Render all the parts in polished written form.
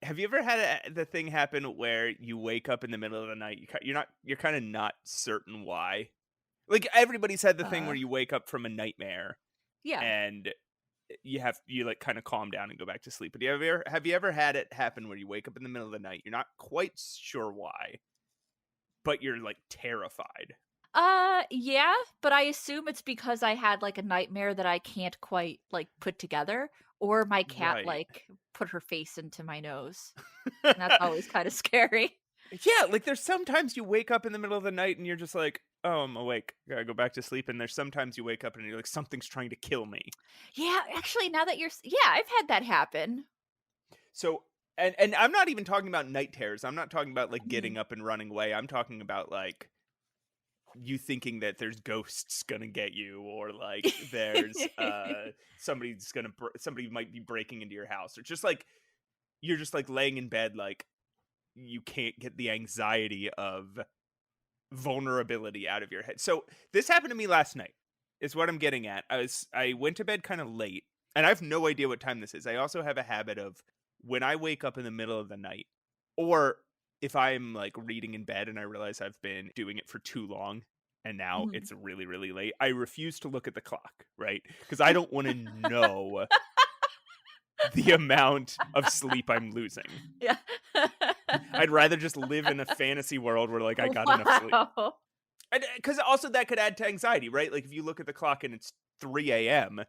have you ever had the thing happen where you wake up in the middle of the night, you're kind of not certain why? Like everybody's had the thing Uh, where you wake up from a nightmare yeah. and you like kind of calm down and go back to sleep. But have you ever had it happen where you wake up in the middle of the night, you're not quite sure why, but you're like terrified? Yeah, but I assume it's because I had like a nightmare that I can't quite like put together, or my cat Right. like put her face into my nose. And that's always kind of scary. Yeah, like there's sometimes you wake up in the middle of the night and you're just like, "Oh, I'm awake. Gotta go back to sleep." And there's sometimes you wake up and you're like, "Something's trying to kill me." Yeah, actually, now that yeah, I've had that happen. So, and I'm not even talking about night terrors. I'm not talking about like Mhm. getting up and running away. I'm talking about like you thinking that there's ghosts gonna get you, or like there's somebody might be breaking into your house, or just like you're just like laying in bed like you can't get the anxiety of vulnerability out of your head. So this happened to me last night. Is what I'm getting at. I went to bed kind of late, and I have no idea what time this is. I also have a habit of when I wake up in the middle of the night, or if I'm like reading in bed and I realize I've been doing it for too long and now Mhm. it's really really late, I refuse to look at the clock, right? Because I don't want to know the amount of sleep I'm losing. Yeah. I'd rather just live in a fantasy world where like I got enough sleep. Wow. And because also that could add to anxiety, right? Like if you look at the clock and it's 3 a.m.,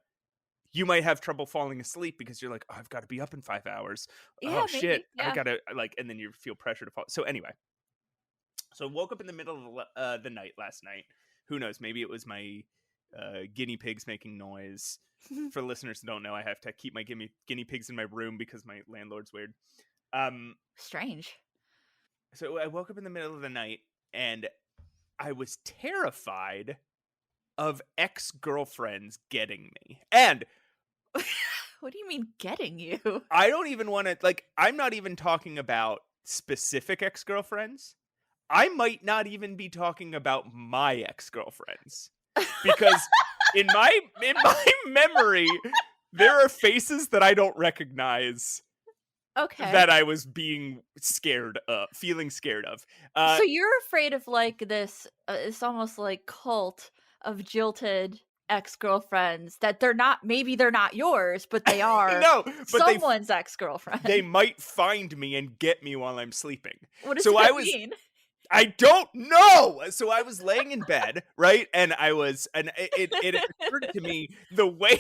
you might have trouble falling asleep because you're like, "Oh, I've got to be up in 5 hours. Yeah, Oh shit, maybe. I Yeah. gotta like," and then you feel pressure to fall. So anyway, so I woke up in the middle of the night last night. Who knows? Maybe it was my guinea pigs making noise. For listeners who don't know, I have to keep my guinea pigs in my room because my landlord's weird. Um, Strange. so I woke up in the middle of the night and I was terrified of ex-girlfriends getting me. And What do you mean getting you? I don't even want to like I'm not even talking about specific ex-girlfriends. I might not even be talking about my ex-girlfriends because in my memory there are faces that I don't recognize Okay. that I was being scared of, feeling scared of. Uh So you're afraid of like this it's almost like cult of jilted ex-girlfriends that maybe they're not yours, but they are no, but someone's they ex-girlfriend. might find me and get me while I'm sleeping. What does So that mean? I don't know. So I was laying in bed, right? And it occurred to me the way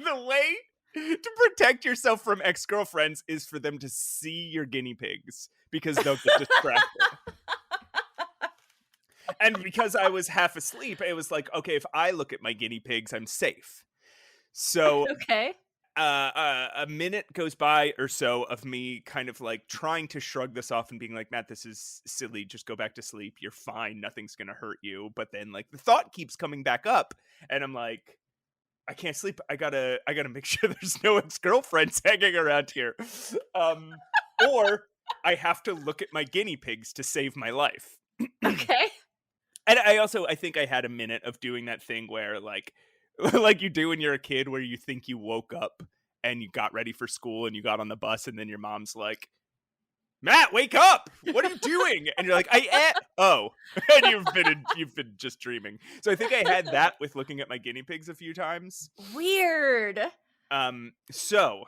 the way to protect yourself from ex-girlfriends is for them to see your guinea pigs because they'll get distracted. And because I was half asleep, it was like, okay, if I look at my guinea pigs, I'm safe. So Okay. a minute goes by or so of me kind of like trying to shrug this off and being like, Matt, this is silly. Just go back to sleep. You're fine. Nothing's going to hurt you. But then like the thought keeps coming back up and I'm like, I can't sleep. I gotta make sure there's no ex-girlfriends hanging around here. Um, or I have to look at my guinea pigs to save my life. Okay. And I think I had a minute of doing that thing where like like you do when you're a kid where you think you woke up and you got ready for school and you got on the bus and then your mom's like, "Matt, wake up. What are you doing?" And you're like, oh." And you've been just dreaming. So I think I had that with looking at my guinea pigs a few times. Weird. So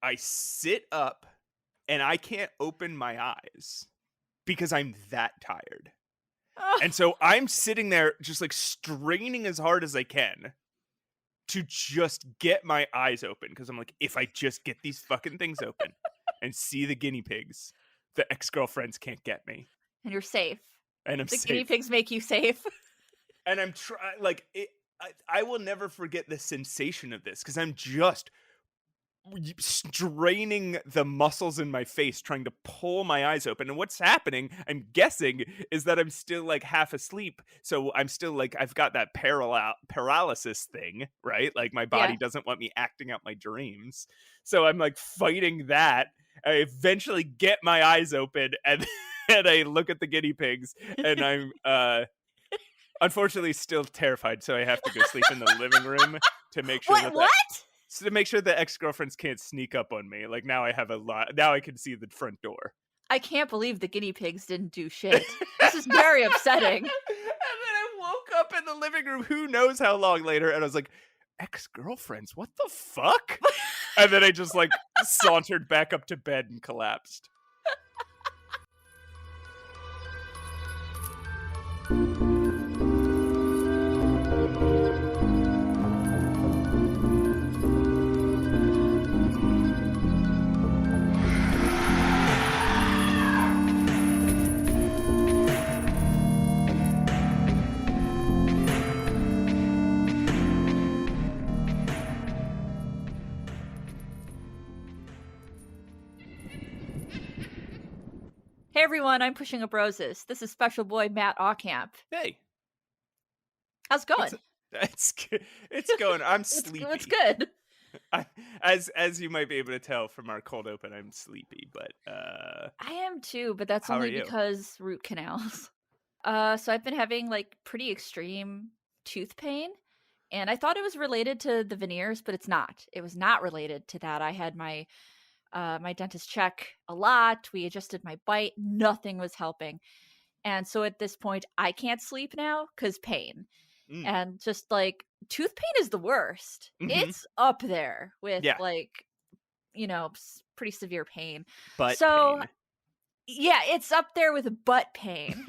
I sit up and I can't open my eyes because I'm that tired. Oh, And so I'm sitting there just like straining as hard as I can to just get my eyes open because I'm like, if I just get these fucking things open and see the guinea pigs, the ex-girlfriends can't get me and you're safe. and I'm The guinea safe. pigs make you safe. And I'm trying like I will never forget the sensation of this because I'm just straining the muscles in my face trying to pull my eyes open, and what's happening, I'm guessing, is that I'm still like half asleep, so I'm still like I've got that paralysis thing, right? Like my Yeah. body doesn't want me acting out my dreams, so I'm like fighting that. I eventually get my eyes open and and I look at the guinea pigs and I'm unfortunately still terrified, so I have to go sleep in the living room to make sure What? that What? So to make sure the ex-girlfriends can't sneak up on me. Like now I have a lot. Now I can see the front door. I can't believe the guinea pigs didn't do shit. This is very upsetting. And then I woke up in the living room, who knows how long later, and I was like, ex-girlfriends, what the fuck? And then I just like sauntered back up to bed and collapsed. Hey everyone, I'm Pushing Up Roses. This is Special Boy Matt Aucamp. Hey. How's it going? It's going. I'm sleepy. It's good. As you might be able to tell from our cold open, I'm sleepy, but I am too, but that's how only are you? because root canals. So I've been having like pretty extreme tooth pain, and I thought it was related to the veneers, but it's not. It was not related to that. I had my dentist check a lot. We adjusted my bite. Nothing was helping. And so at this point, I can't sleep now because pain. And just like tooth pain is the worst. Mhm. It's up there with Yeah. like, pretty severe pain. Butt So pain. yeah, it's up there with butt pain.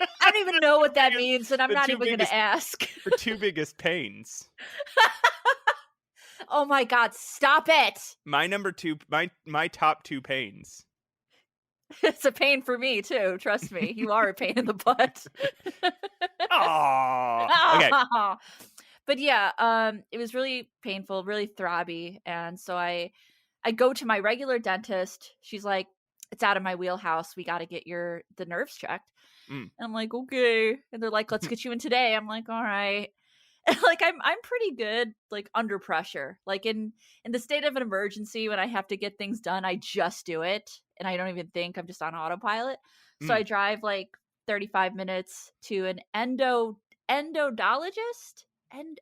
I don't even know what that means, and I'm the not two even going biggest- to ask. The two biggest pains. Oh my God, stop it. My number two, my top two pains. It's a pain for me too. Trust me. You are a pain in the butt. Aww. Okay. But yeah, it was really painful, really throbby. And so I go to my regular dentist. She's like, it's out of my wheelhouse. We got to get the nerves checked. And I'm like, okay. And they're like, let's get you in today. I'm like, all right. And like I'm pretty good like under pressure. Like in the state of an emergency when I have to get things done, I just do it and I don't even think. I'm just on autopilot. So I drive like 35 minutes to an endodontist.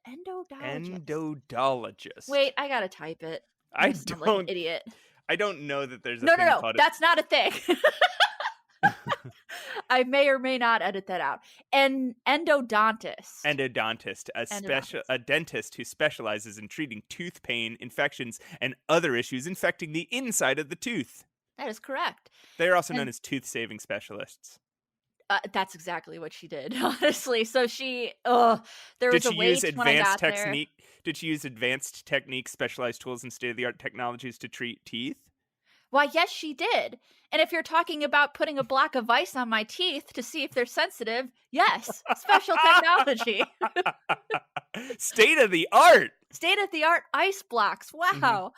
Endodologist. Wait, I gotta type it. I I'm like an idiot. I don't know that there's a No, thing called that's not a thing. I may or may not edit that out. An endodontist. Endodontist, a dentist who specializes in treating tooth pain, infections, and other issues infecting the inside of the tooth. That is correct. They're also known as tooth-saving specialists. That's exactly what she did, honestly. So there was a wait when I got there. Did she use advanced techniques, specialized tools, and state-of-the-art technologies to treat teeth? Why, yes, she did. And if you're talking about putting a block of ice on my teeth to see if they're sensitive, yes, special technology. State-of-the-art! State-of-the-art ice blocks. Wow.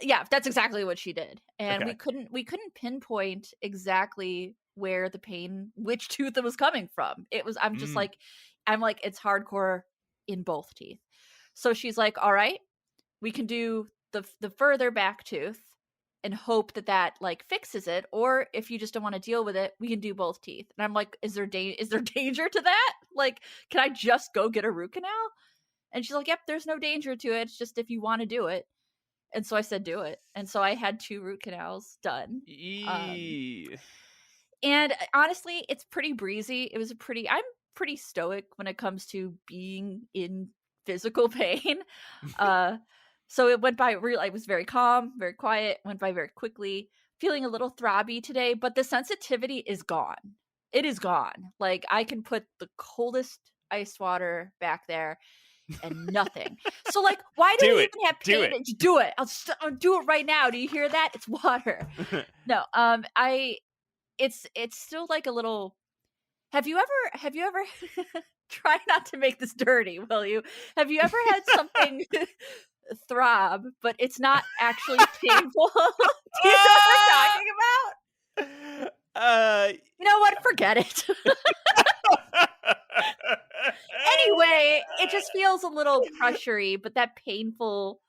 Yeah, that's exactly what she did. And Okay. we couldn't pinpoint exactly where the pain, which tooth it was coming from. I'm like, it's hardcore in both teeth. So she's like, all right, we can do the further back tooth and hope that like fixes it, or if you just don't want to deal with it, we can do both teeth. And I'm like, is there danger to that? Like, can I just go get a root canal? And she's like, yep, there's no danger to it. It's just if you want to do it. And so I said, do it. And so I had 2 root canals done. And honestly, it's pretty breezy. I'm pretty stoic when it comes to being in physical pain. So it went by I was very calm, very quiet, went by very quickly, feeling a little throbby today, but the sensitivity is gone. It is gone. Like I can put the coldest ice water back there and nothing. So like, why do we even have pain? Do it. I'll do it right now. Do you hear that? It's water. No, it's still like a little. Have you ever try not to make this dirty, will you? Have you ever had something throb, but it's not actually painful? Do you know what I'm talking about? You know what? Forget it. Anyway, it just feels a little pressury, but that painful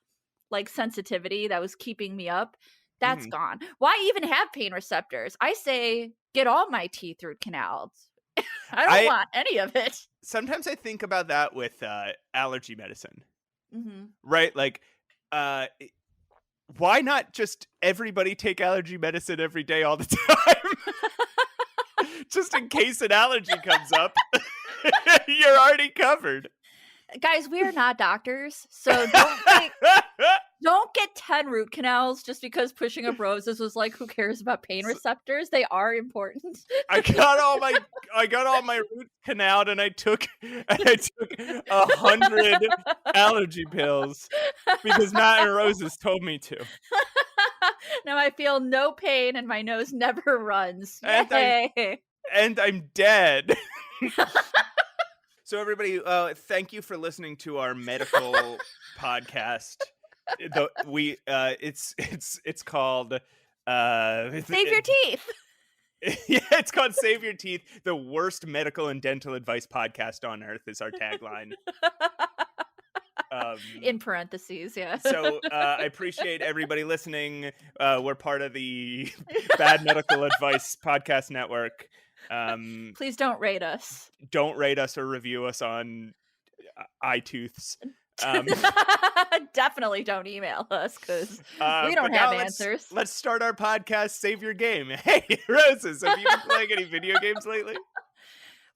like sensitivity that was keeping me up, that's gone. Why even have pain receptors? I say get all my teeth root canals. I don't want any of it. Sometimes I think about that with allergy medicine. Right? Like why not just everybody take allergy medicine every day all the time? Just in case an allergy comes up, you're already covered. Guys, we are not doctors, so don't get 10 root canals just because pushing up roses was like, who cares about pain receptors? They are important. I got all my root canaled, and I took 100 allergy pills because Matt and Roses told me to. Now I feel no pain and my nose never runs. And I'm dead. So everybody, thank you for listening to our medical podcast. It's called Save Your Teeth. Yeah, it's called Save Your Teeth. The worst medical and dental advice podcast on earth is our tagline. In parentheses, yeah. So I appreciate everybody listening. We're part of the Bad Medical Advice Podcast Network. Please don't rate us. Don't rate us or review us on iTunes. Definitely don't email us because we don't have answers. Let's start our podcast, Save Your Game. Hey, Roses, have you been playing any video games lately?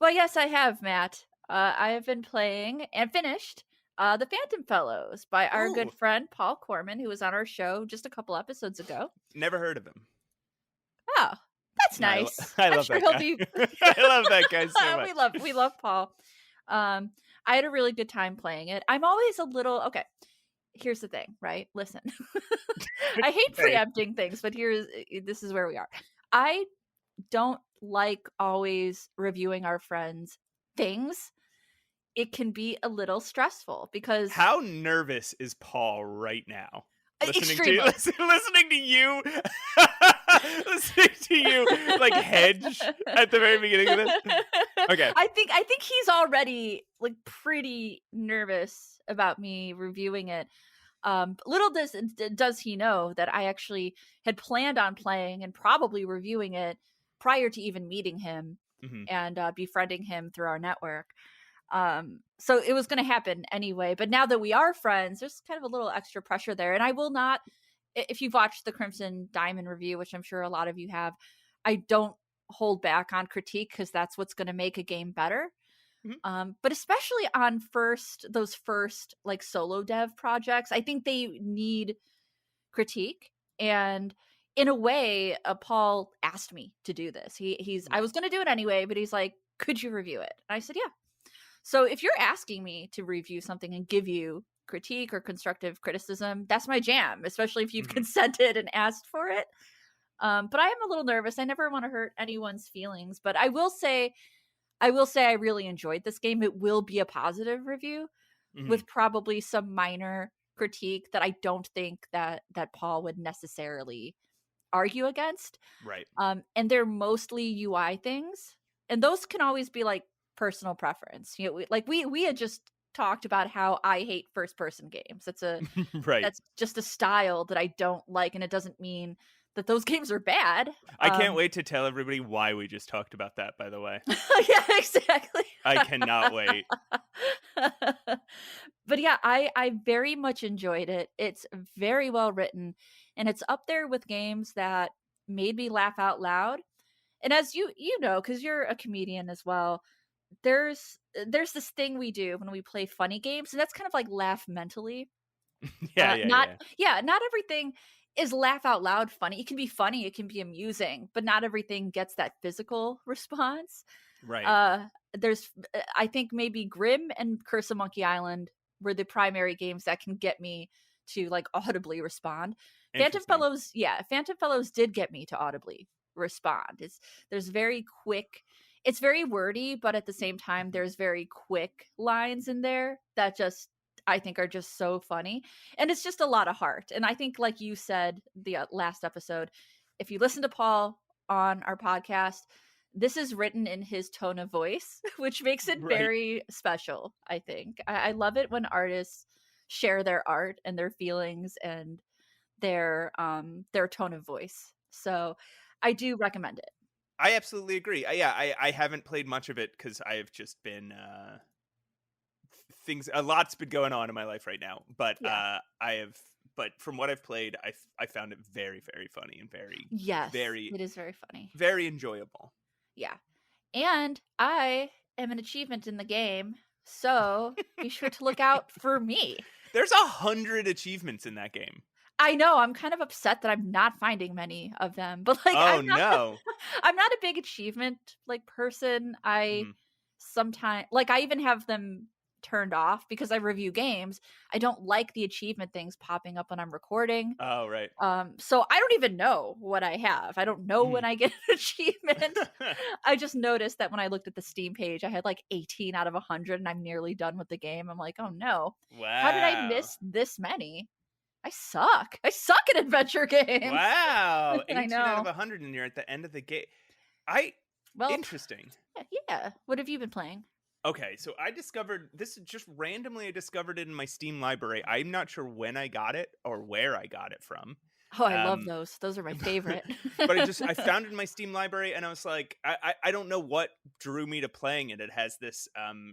Well, yes, I have, Matt. I have been playing and finished The Phantom Fellows by our good friend Paul Corman, who was on our show just a couple episodes ago. Never heard of him. Oh, that's nice. I love that guy. I love that guy so much. We love Paul. I had a really good time playing it. I'm always a little okay. Here's the thing, right? Listen, I hate preempting things, but this is where we are. I don't like always reviewing our friends' things. It can be a little stressful because how nervous is Paul right now? Listening to you listening to you like hedge at the very beginning of this. Okay. I think he's already like pretty nervous about me reviewing it. Little does he know that I actually had planned on playing and probably reviewing it prior to even meeting him and befriending him through our network. So it was going to happen anyway, but now that we are friends, there's kind of a little extra pressure there. And I will not, if you've watched the Crimson Diamond review, which I'm sure a lot of you have, I don't hold back on critique because that's what's going to make a game better. But especially on those first like solo dev projects, I think they need critique. And in a way, Paul asked me to do this. I was going to do it anyway, but he's like, could you review it? And I said, yeah. So if you're asking me to review something and give you critique or constructive criticism, that's my jam, especially if you've consented and asked for it. But I am a little nervous. I never want to hurt anyone's feelings, but I will say I really enjoyed this game. It will be a positive review with probably some minor critique that I don't think that Paul would necessarily argue against. Right. And they're mostly UI things. And those can always be like personal preference. You know, we had just talked about how I hate first person games. That's right. That's just a style that I don't like, and it doesn't mean that those games are bad. I can't wait to tell everybody why we just talked about that, by the way. Yeah, exactly. I cannot wait. But yeah, I very much enjoyed it. It's very well written, and it's up there with games that made me laugh out loud. And as you know, because you're a comedian as well, there's this thing we do when we play funny games, and that's kind of like laugh mentally. Not everything is laugh out loud funny. It can be funny, it can be amusing, but not everything gets that physical response. Right. There's I think maybe Grimm and Curse of Monkey Island were the primary games that can get me to like audibly respond. Phantom Fellows did get me to audibly respond. There's very quick, it's very wordy, but at the same time there's very quick lines in there that just I think are just so funny, and it's just a lot of heart. And I think, like you said the last episode, if you listen to Paul on our podcast, this is written in his tone of voice, which makes it very special. I think I love it when artists share their art and their feelings and their tone of voice. So I do recommend it. I absolutely agree. I haven't played much of it because I have just been a lot's been going on in my life right now, but Yeah. but from what I've played, I found it very, very funny and very, Yes, very, it is very funny. very enjoyable. Yeah. And I am an achievement in the game, so be sure to look out for me. There's 100 achievements in that game. I know, I'm kind of upset that I'm not finding many of them, but, like, Oh no. I'm not a big achievement, like, person. I Mhm. sometimes like, I even have them turned off because I review games. I don't like the achievement things popping up when I'm recording. Oh right. So I don't even know what I have. I don't know when Mhm. I get an achievement. I just noticed that when I looked at the Steam page, I had like 18 out of 100 and I'm nearly done with the game. I'm like, "Oh no. How did I Wow. miss this many? I suck. I suck at adventure games." Wow. I 18 out of know. 100 and you're at the end of the game. I Well, Interesting. yeah. What have you been playing? Okay, so I discovered this just randomly. I discovered it in my Steam library. I'm not sure when I got it or where I got it from. Oh, I love Um, those. Those are my favorite. but I found it in my Steam library and I was like, I don't know what drew me to playing it. It has this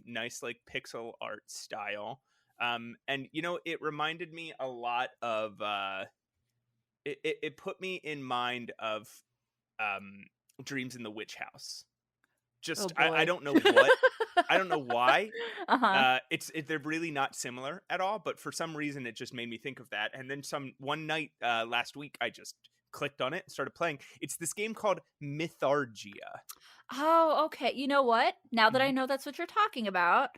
nice like pixel art style. And it reminded me a lot of it put me in mind of um Dreams in the Witch House. Oh I boy. don't know what, I don't know why. Uh-huh. They're really not similar at all, but for some reason it just made me think of that. And then one night last week I just clicked on it and started playing. It's this game called Mythargia. Oh, okay. You know what? Now that I Mhm. know that's what you're talking about,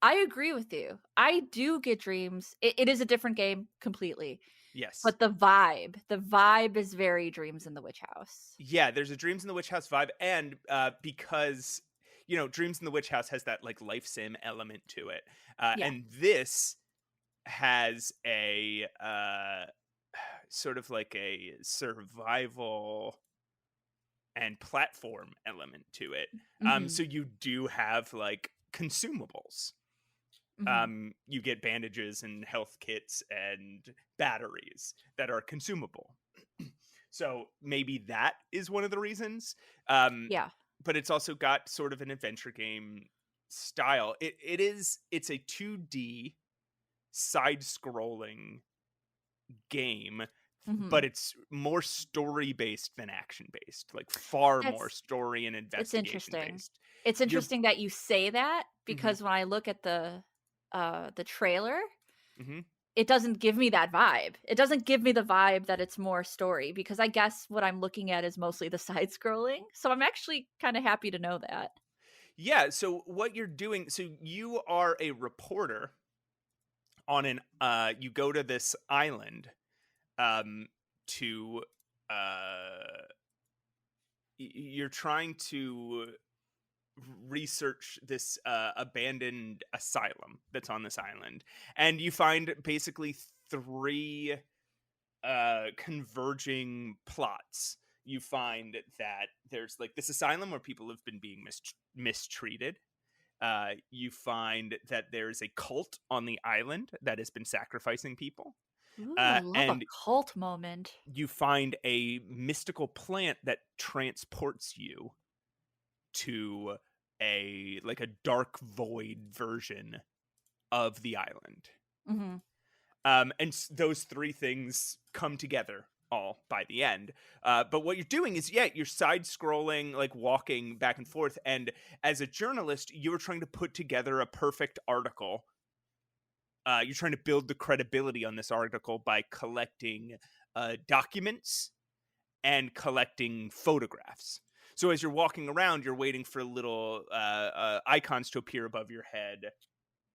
I agree with you. I do get dreams. It is a different game completely, Yes. but the vibe is very Dreams in the Witch House. Yeah, there's a Dreams in the Witch House vibe, and because Dreams in the Witch House has that like life sim element to it, Yeah. and this has a sort of like a survival and platform element to it. Mhm. So you do have like consumables. Mhm. You get bandages and health kits and batteries that are consumable. So maybe that is one of the reasons. Um, Yeah. but it's also got sort of an adventure game style. It's a 2D side scrolling game, but Mhm. it's more story based than action based, like far more That's story and it's investigation interesting. based. It's You're interesting that you say that Mhm, because when I look at the trailer, mhm. it doesn't give me that vibe. It doesn't give me the vibe that it's more story because I guess what I'm looking at is mostly the side scrolling. So I'm actually kind of happy to know that. Yeah, so what you're doing, so you are a reporter on an you go to this island um to you're trying to research this abandoned asylum that's on this island, and you find basically three converging plots. You find that there's like this asylum where people have been being mistreated. You find that there's a cult on the island that has been sacrificing people, Ooh, I love a and cult moment. you find a mystical plant that transports you to a like a dark void version of the island. Mhm. Those three things come together all by the end. But what you're doing is, yeah, you're side scrolling, like walking back and forth. And as a journalist, you're trying to put together a perfect article. You're trying to build the credibility on this article by collecting documents and collecting photographs. So as you're walking around, you're waiting for little icons to appear above your head.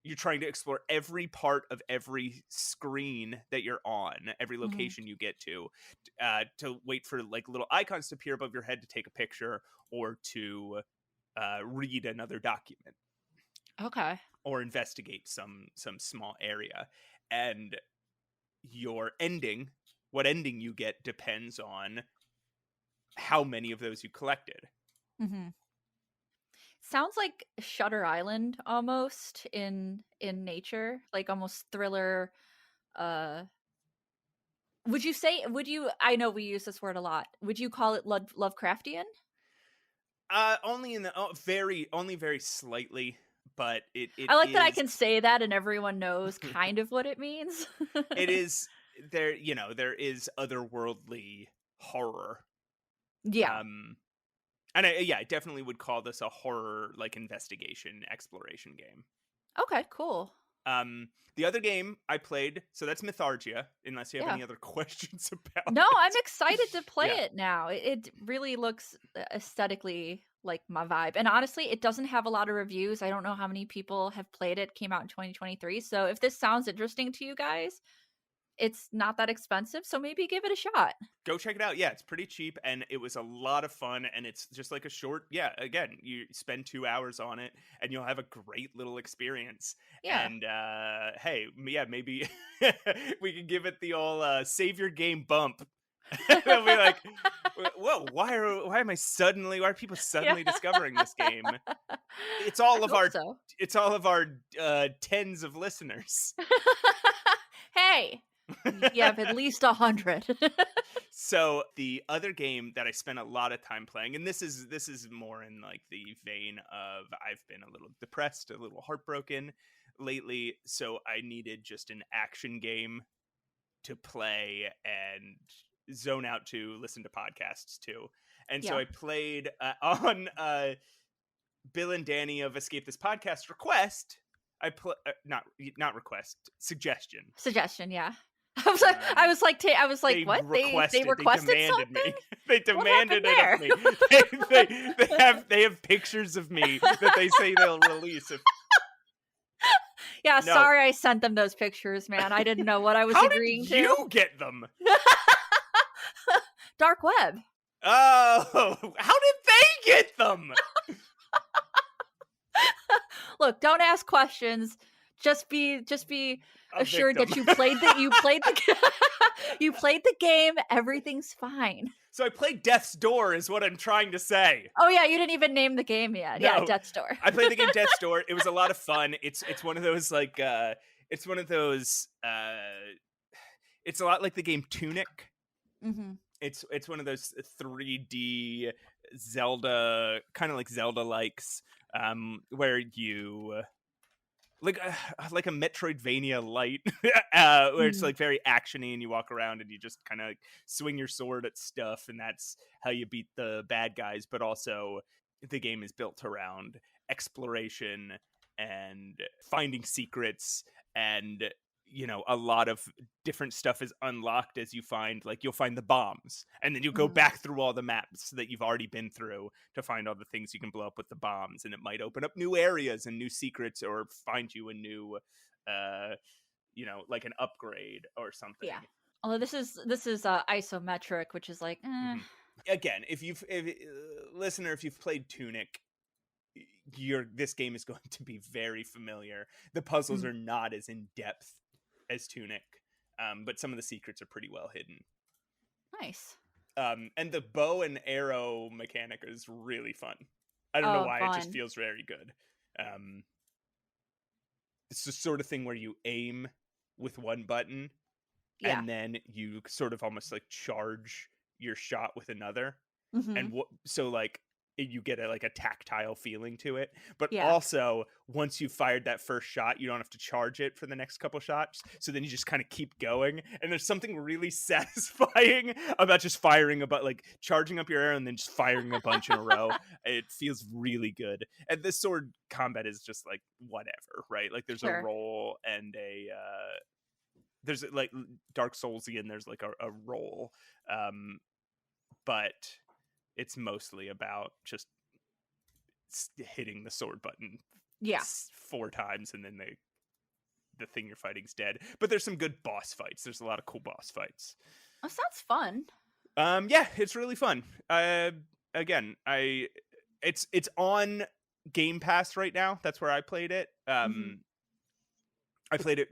You're trying to explore every part of every screen that you're on, every Mhm. location you get to wait for like little icons to appear above your head to take a picture or to read another document Okay. or investigate some small area. And your ending, what ending you get, depends on how many of those you collected. Mhm. Sounds like Shutter Island almost in nature, like almost thriller. Uh, would you I know we use this word a lot. Would you call it Lovecraftian? Only in the very only very slightly, but it I like that I is can say that and everyone knows kind of what it means. it is there. There is otherworldly horror. Yeah. Um, and I definitely would call this a horror like investigation exploration game. Okay, cool. The other game I played, so that's Mythargia. Unless you have Yeah. any other questions about No, I'm it. excited to play Yeah. it now. It really looks aesthetically like my vibe. And honestly, it doesn't have a lot of reviews. I don't know how many people have played it. Came out in 2023. So if this sounds interesting to you guys, it's not that expensive. So maybe give it a shot. Go check it out. Yeah, it's pretty cheap and it was a lot of fun and it's just like a short, again, you spend 2 hours on it and you'll have a great little experience. Yeah. And hey, yeah, maybe we can give it the old save your game bump. They'll be like, whoa, why are people Yeah. suddenly discovering this game? It's all I of hope our so. tens of listeners. Hey, you have at least 100. So the other game that I spent a lot of time playing, and this is more in like the vein of I've been a little depressed, a little heartbroken lately, so I needed just an action game to play and zone out to, listen to podcasts to. And so Yeah. I played on Bill and Danny of Escape This Podcast request. Not request, suggestion. Suggestion, yeah. I was like, They what? requested. They requested They demanded something? me. They demanded happened it of me. They have pictures of me that they say they'll release. Yeah, No. sorry I sent them those pictures, man. I didn't know what I was How agreeing did to. you get them? Dark web. Oh, how did they get them? Look, don't ask questions. Just be A assured victim. that you played you played the game. Everything's fine. So I played Death's Door, is what I'm trying to say. Oh yeah, you didn't even name the game yet. Yeah, No. Death's Door. I played the game Death's Door. It was a lot of fun. It's one of those like it's one of those it's a lot like the game Tunic. Mm-hmm. It's one of those 3D Zelda, kind of like Zelda likes, where you like a Metroidvania light, where it's like very actiony and you walk around and you just kind of like swing your sword at stuff and that's how you beat the bad guys. But also the game is built around exploration and finding secrets, and a lot of different stuff is unlocked as you find, like you'll find the bombs and then you'll go back through all the maps that you've already been through to find all the things you can blow up with the bombs, and it might open up new areas and new secrets or find you a new like an upgrade or something. Yeah. Although this is isometric, which is like Again, if you've played Tunic, this game is going to be very familiar. The puzzles are not as in depth as Tunic, but some of the secrets are pretty well hidden. Nice. And the bow and arrow mechanic is really fun. I don't know why, fun. it just feels very good. It's the sort of thing where you aim with one button, and then you sort of almost like charge your shot with another, and so like you get a tactile feeling to it, but also once you've fired that first shot, you don't have to charge it for the next couple shots, so then you just kind of keep going, and there's something really satisfying about just firing charging up your arrow and then just firing a bunch in a row. It feels really good, and this sword combat is just like whatever, right? Like there's a roll and there's like Dark Soulsian, there's like a roll, but it's mostly about just hitting the sword button 4 times and then the thing you're fighting's dead. But there's some good boss fights. There's a lot of cool boss fights. Oh, sounds fun. Yeah, it's really fun. Again, it's on Game Pass right now. That's where I played it. I played it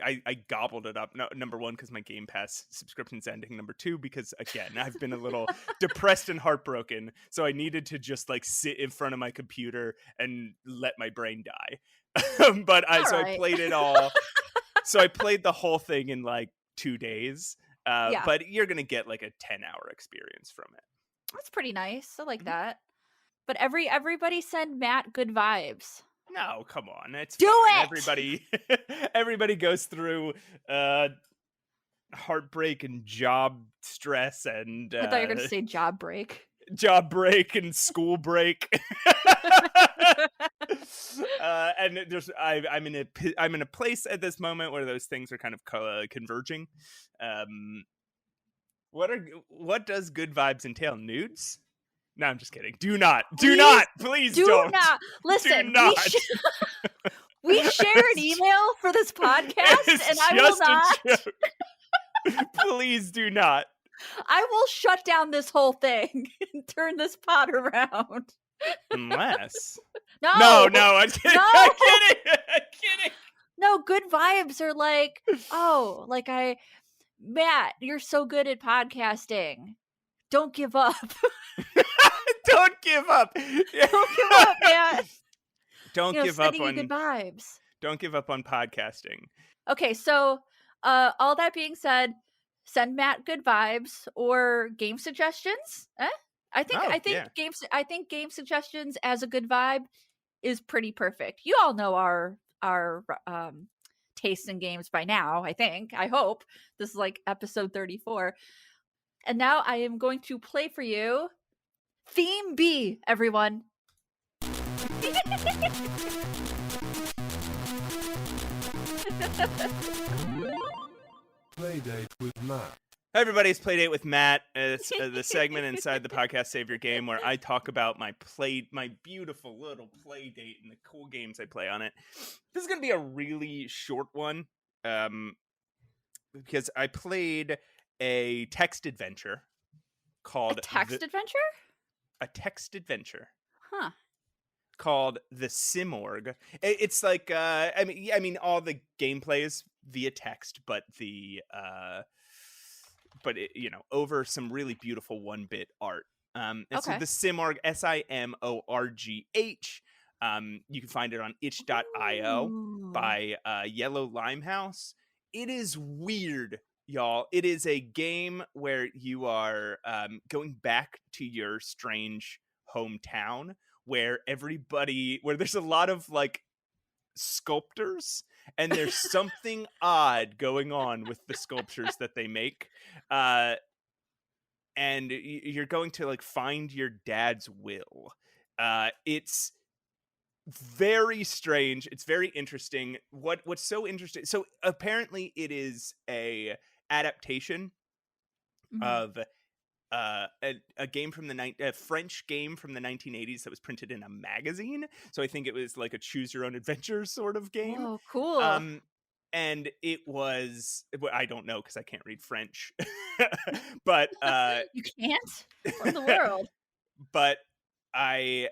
I gobbled it up. No, number 1, because my Game Pass subscription's ending. Number 2, because again, I've been a little depressed and heartbroken. So I needed to just like sit in front of my computer and let my brain die. But I played it all. So I played the whole thing in like 2 days. But you're going to get like a 10-hour experience from it. That's pretty nice. I like that. But everybody send Matt good vibes. No, come on. It's Do fine. it! Everybody goes through heartbreak and job stress and I thought you were gonna say job break. job break and school break. And I'm in a place at this moment where those things are kind of converging. What does good vibes entail? Nudes? No, I'm just kidding. Do not, please don't. Not listen. Do not. We share an email for this podcast, and I will not. Please do not. I will shut down this whole thing and turn this pod around. Unless. No, I'm kidding. No. I'm kidding. No, good vibes are like, oh, like Matt, you're so good at podcasting. Don't give up. Don't give up. Don't give up, Matt. Don't give up on good vibes. Don't give up on podcasting. Okay, so all that being said, send Matt good vibes or game suggestions. I think game suggestions as a good vibe is pretty perfect. You all know our taste in games by now, I hope. This is like episode 34. And now I am going to play for you Theme B, everyone. PlayDate with Matt. Hi everybody, it's PlayDate with Matt. It's the segment inside the podcast Save Your Game where I talk about my beautiful little PlayDate and the cool games I play on it. This is going to be a really short one because I played a text adventure called... A text adventure? A text adventure. Huh. Called the Simorgh. It's like I mean all the gameplay is via text, but over some really beautiful 1-bit art. So the Simorgh, Simorgh. You can find it on itch.io by Yellow Limehouse. It is weird, y'all. It is a game where you are going back to your strange hometown where there's a lot of like sculptors and there's something odd going on with the sculptures that they make. And you're going to like find your dad's will. It's very strange. It's very interesting. What's so interesting? So apparently it is a adaptation of a game from a French game from the 1980s that was printed in a magazine. So I think it was like a choose your own adventure sort of game. Oh, cool. And it was, I don't know because I can't read French, but you can't? What in the world? But I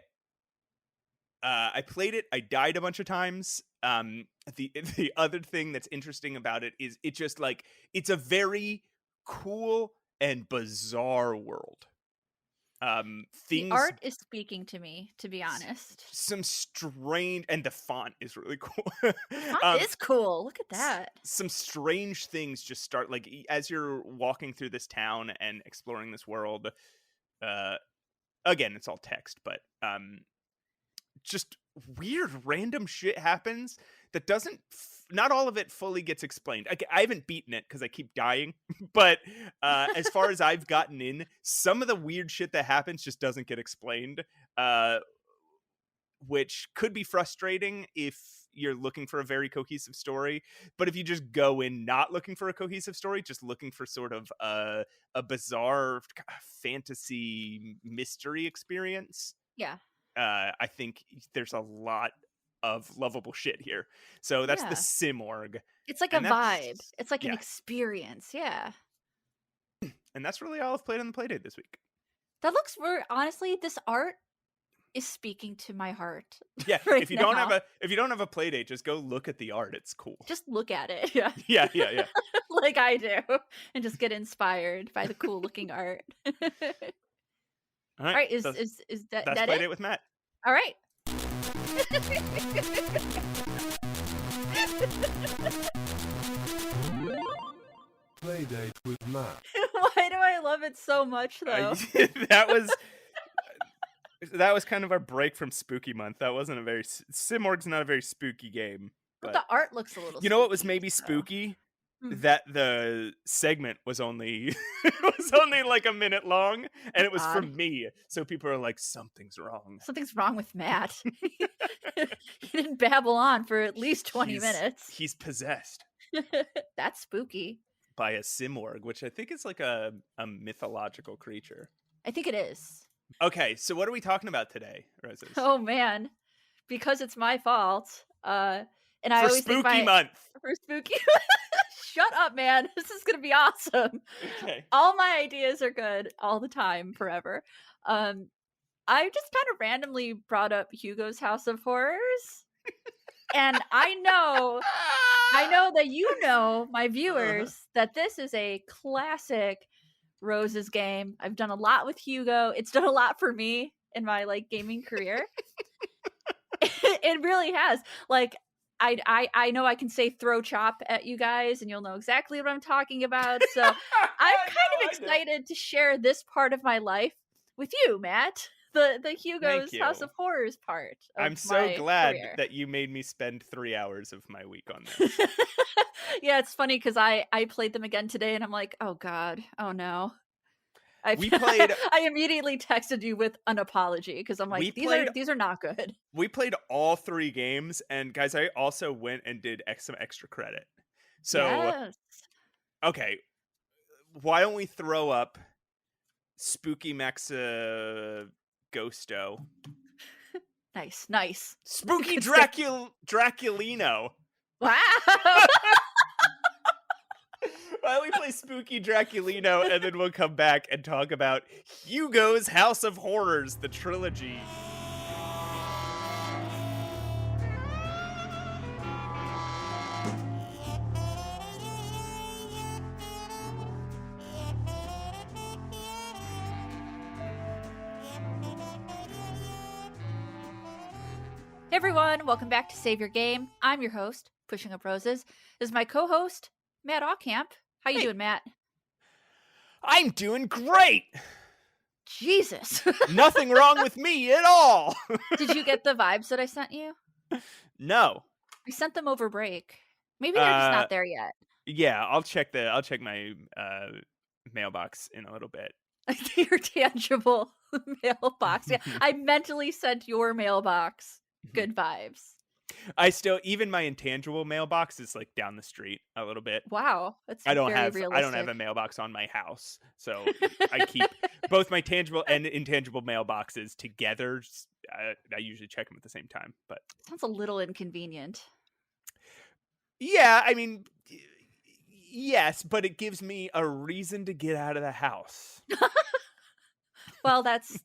played it. I died a bunch of times. The other thing that's interesting about it is it just like it's a very cool and bizarre world. The art is speaking to me, to be honest. Some strange, and the font is really cool. Font is cool. Look at that. Some strange things just start like as you're walking through this town and exploring this world. Again, it's all text, but just weird random shit happens that not all of it fully gets explained. I haven't beaten it because I keep dying, but as far as I've gotten in, some of the weird shit that happens just doesn't get explained, which could be frustrating if you're looking for a very cohesive story. But if you just go in not looking for a cohesive story, just looking for sort of a bizarre fantasy mystery experience, I think there's a lot of lovable shit here. So that's the Simorgh. It's like a vibe. It's like an experience. Yeah. And that's really all I've played on the Playdate this week. That looks honestly, this art is speaking to my heart. Yeah. Right if you now. don't have a Playdate, just go look at the art. It's cool. Just look at it. Yeah. Yeah. Like I do. And just get inspired by the cool looking art. All right. Is that's that Playdate it? with Matt. All right. PlayDate with Matt. Why do I love it so much, though? That was that was kind of our break from spooky month. That wasn't a very Simorgh's not a very spooky game, But but the art looks a little you know what was spooky, maybe so- spooky? Hmm. That the segment was only was only like a minute long, and it was Odd. from me. So people are like, something's wrong. Something's wrong with Matt. He didn't babble on for at least 20 minutes. He's possessed That's spooky. by a Simorgh, which I think is like a mythological creature. I think it is. Okay, so what are we talking about today, Roses? Oh man, because it's my fault. And I For always think spooky month. for spooky. Shut up, man. This is gonna be awesome. Okay. All my ideas are good all the time, forever. I just kind of randomly brought up Hugo's House of Horrors, and I know that you know, my viewers, that this is a classic Roses game. I've done a lot with Hugo. It's done a lot for me in my like gaming career. It really has. Like I know I can say throw chop at you guys and you'll know exactly what I'm talking about. So I'm kind of excited to share this part of my life with you, Matt. The Hugo's Thank House you. of Horrors part. I'm of so my glad career. that you made me spend 3 hours of my week on this. Yeah, it's funny because I played them again today and I'm like, oh god, oh no. We played- I immediately texted you with an apology because I'm We like, played- these are not good. We played all 3 games, and guys, I also went and did some extra credit. So, Yes. okay, why don't we throw up Spooky Maxa Ghosto? Nice. Spooky Good stuff. Draculino. Wow. Why don't we play Spooky Draculino, and then we'll come back and talk about Hugo's House of Horrors, the trilogy. Hey everyone, welcome back to Save Your Game. I'm your host, Pushing Up Roses. This is my co-host, Matt Aucamp. How you Hey. doing, Matt? I'm doing great. Jesus. Nothing wrong with me at all. Did you get the vibes that I sent you? No. I sent them over break. Maybe they're just not there yet. Yeah, I'll check my mailbox in a little bit. Your tangible mailbox. Yeah, I mentally sent your mailbox good vibes. I still, even my intangible mailbox is like down the street a little bit. Wow, that's I don't very have realistic. a mailbox on my house, so I keep both my tangible and intangible mailboxes together. I usually check them at the same time, but Sounds a little inconvenient. yeah, I mean, yes, but it gives me a reason to get out of the house. Well, that's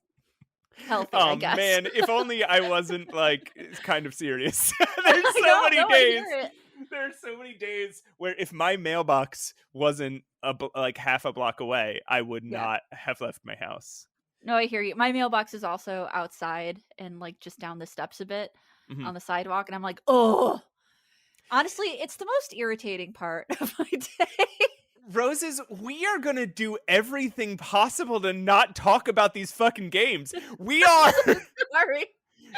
healthy, I Oh guess. man, if only I wasn't like kind of serious. There's so No, many I days. hear it. There are so many days where if my mailbox wasn't like half a block away, I would Yeah. not have left my house. No, I hear you. My mailbox is also outside and like just down the steps a bit Mhm. on the sidewalk, and I'm like, oh. Honestly, it's the most irritating part of my day. Roses, we are going to do everything possible to not talk about these fucking games. We are. Sorry.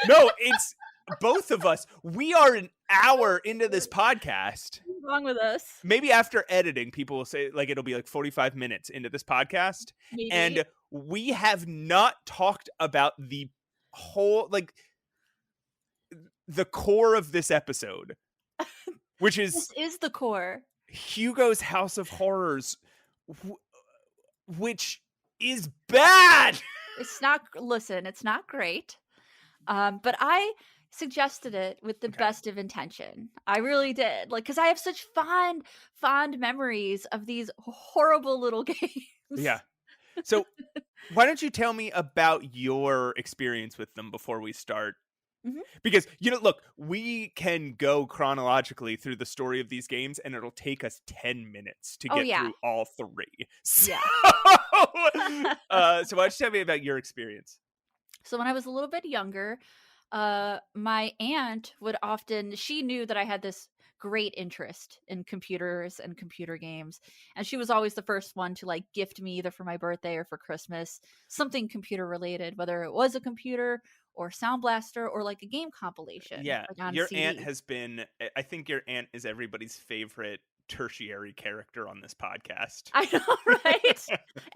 No, it's both of us. We are an hour into this podcast. What's wrong with us? Maybe after editing, people will say like it'll be like 45 minutes into this podcast. Maybe. And we have not talked about the whole, like, the core of this episode, which is this is the core. Hugo's House of Horrors, which is bad. It's not, listen, it's not great. But I suggested it with the Okay. best of intention. I really did. Like, because I have such fond memories of these horrible little games. Yeah. So why don't you tell me about your experience with them before we start? Mhm. Because, look, we can go chronologically through the story of these games, and it'll take us 10 minutes to Oh, get yeah. through all 3. So, Yeah. so why don't you tell me about your experience? So when I was a little bit younger, my aunt would often, she knew that I had this great interest in computers and computer games, and she was always the first one to like gift me either for my birthday or for Christmas something computer related, whether it was a computer or Sound Blaster or like a game compilation, Yeah, like on your CD. aunt has been. I think your aunt is everybody's favorite tertiary character on this podcast. I know, right?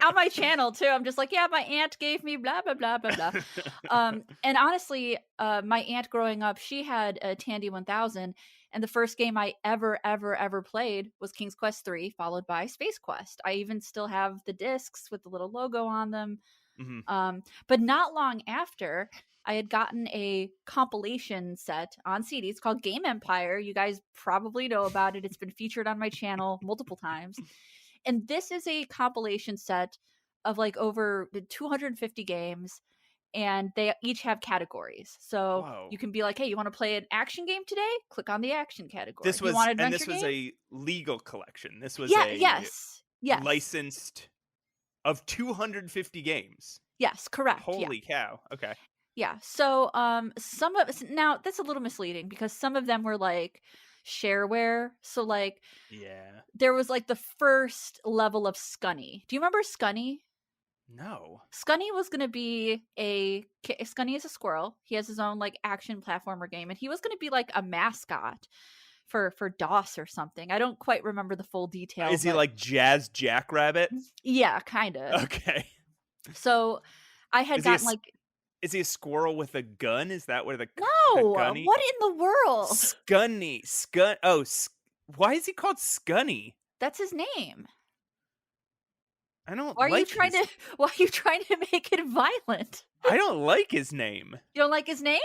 On my channel too. I'm just like, yeah, my aunt gave me blah blah blah blah blah. And honestly, my aunt growing up, she had a Tandy 1000, and the first game I ever played was King's Quest 3, followed by Space Quest. I even still have the discs with the little logo on them. But not long after, I had gotten a compilation set on CD. It's called Game Empire. You guys probably know about it. It's been featured on my channel multiple times. And this is a compilation set of like over 250 games, and they each have categories. So Whoa. you can be like, hey, you want to play an action game today? Click on the action category. This was, you want an and adventure this was game? a legal collection. This was Yes. licensed of 250 games. Yes, correct. Holy cow. Okay. Yeah. So some of now that's a little misleading because some of them were like shareware. So like there was like the first level of Skunny. Do you remember Skunny? No. Skunny was going to be Skunny is a squirrel. He has his own like action platformer game, and he was going to be like a mascot for DOS or something. I don't quite remember the full details. Is he like Jazz Jackrabbit? Yeah, kind of. Okay. So I had gotten like. Is he a squirrel with a gun? Is that where the what in the world? Skunny. Why is he called Skunny? That's his name. I don't Why are like you trying to make it violent? I don't like his name. You don't like his name?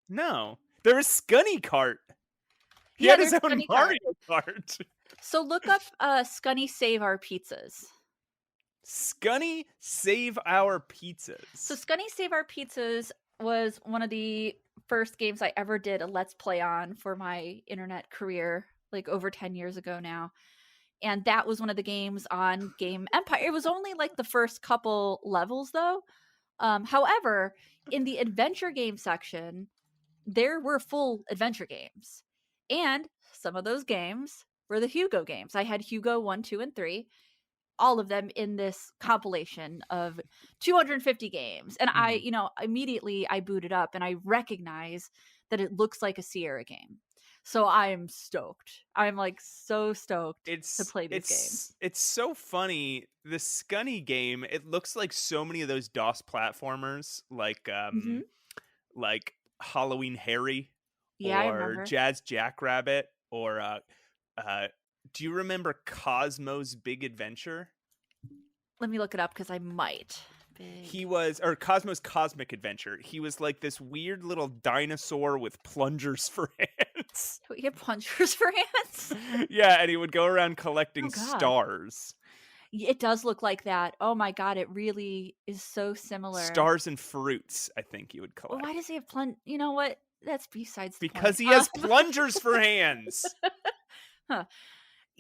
No. There was Skunny Kart. He had his own Mario Kart. So look up Skunny Save Our Pizzas. Skunny Save Our Pizzas. So Skunny Save Our Pizzas was one of the first games I ever did a Let's Play on for my internet career, like over 10 years ago now. And that was one of the games on Game Empire. It was only like the first couple levels though. However, in the adventure game section, there were full adventure games. And some of those games were the Hugo games. I had Hugo 1, 2, and 3. All of them in this compilation of 250 games. And I, immediately I booted up and I recognize that it looks like a Sierra game. So I'm stoked. I'm like so stoked to play these games. It's so funny. The Skunny game, it looks like so many of those DOS platformers, like Halloween Harry or Jazz Jackrabbit or do you remember Cosmo's Big Adventure? Let me look it up because I might. Or Cosmo's Cosmic Adventure. He was like this weird little dinosaur with plungers for hands. He had plungers for hands? Yeah, and he would go around collecting stars. It does look like that. Oh my god, it really is so similar. Stars and fruits, I think you would collect. Well, why does he have You know what? That's besides the because point. He has plungers for hands. Huh.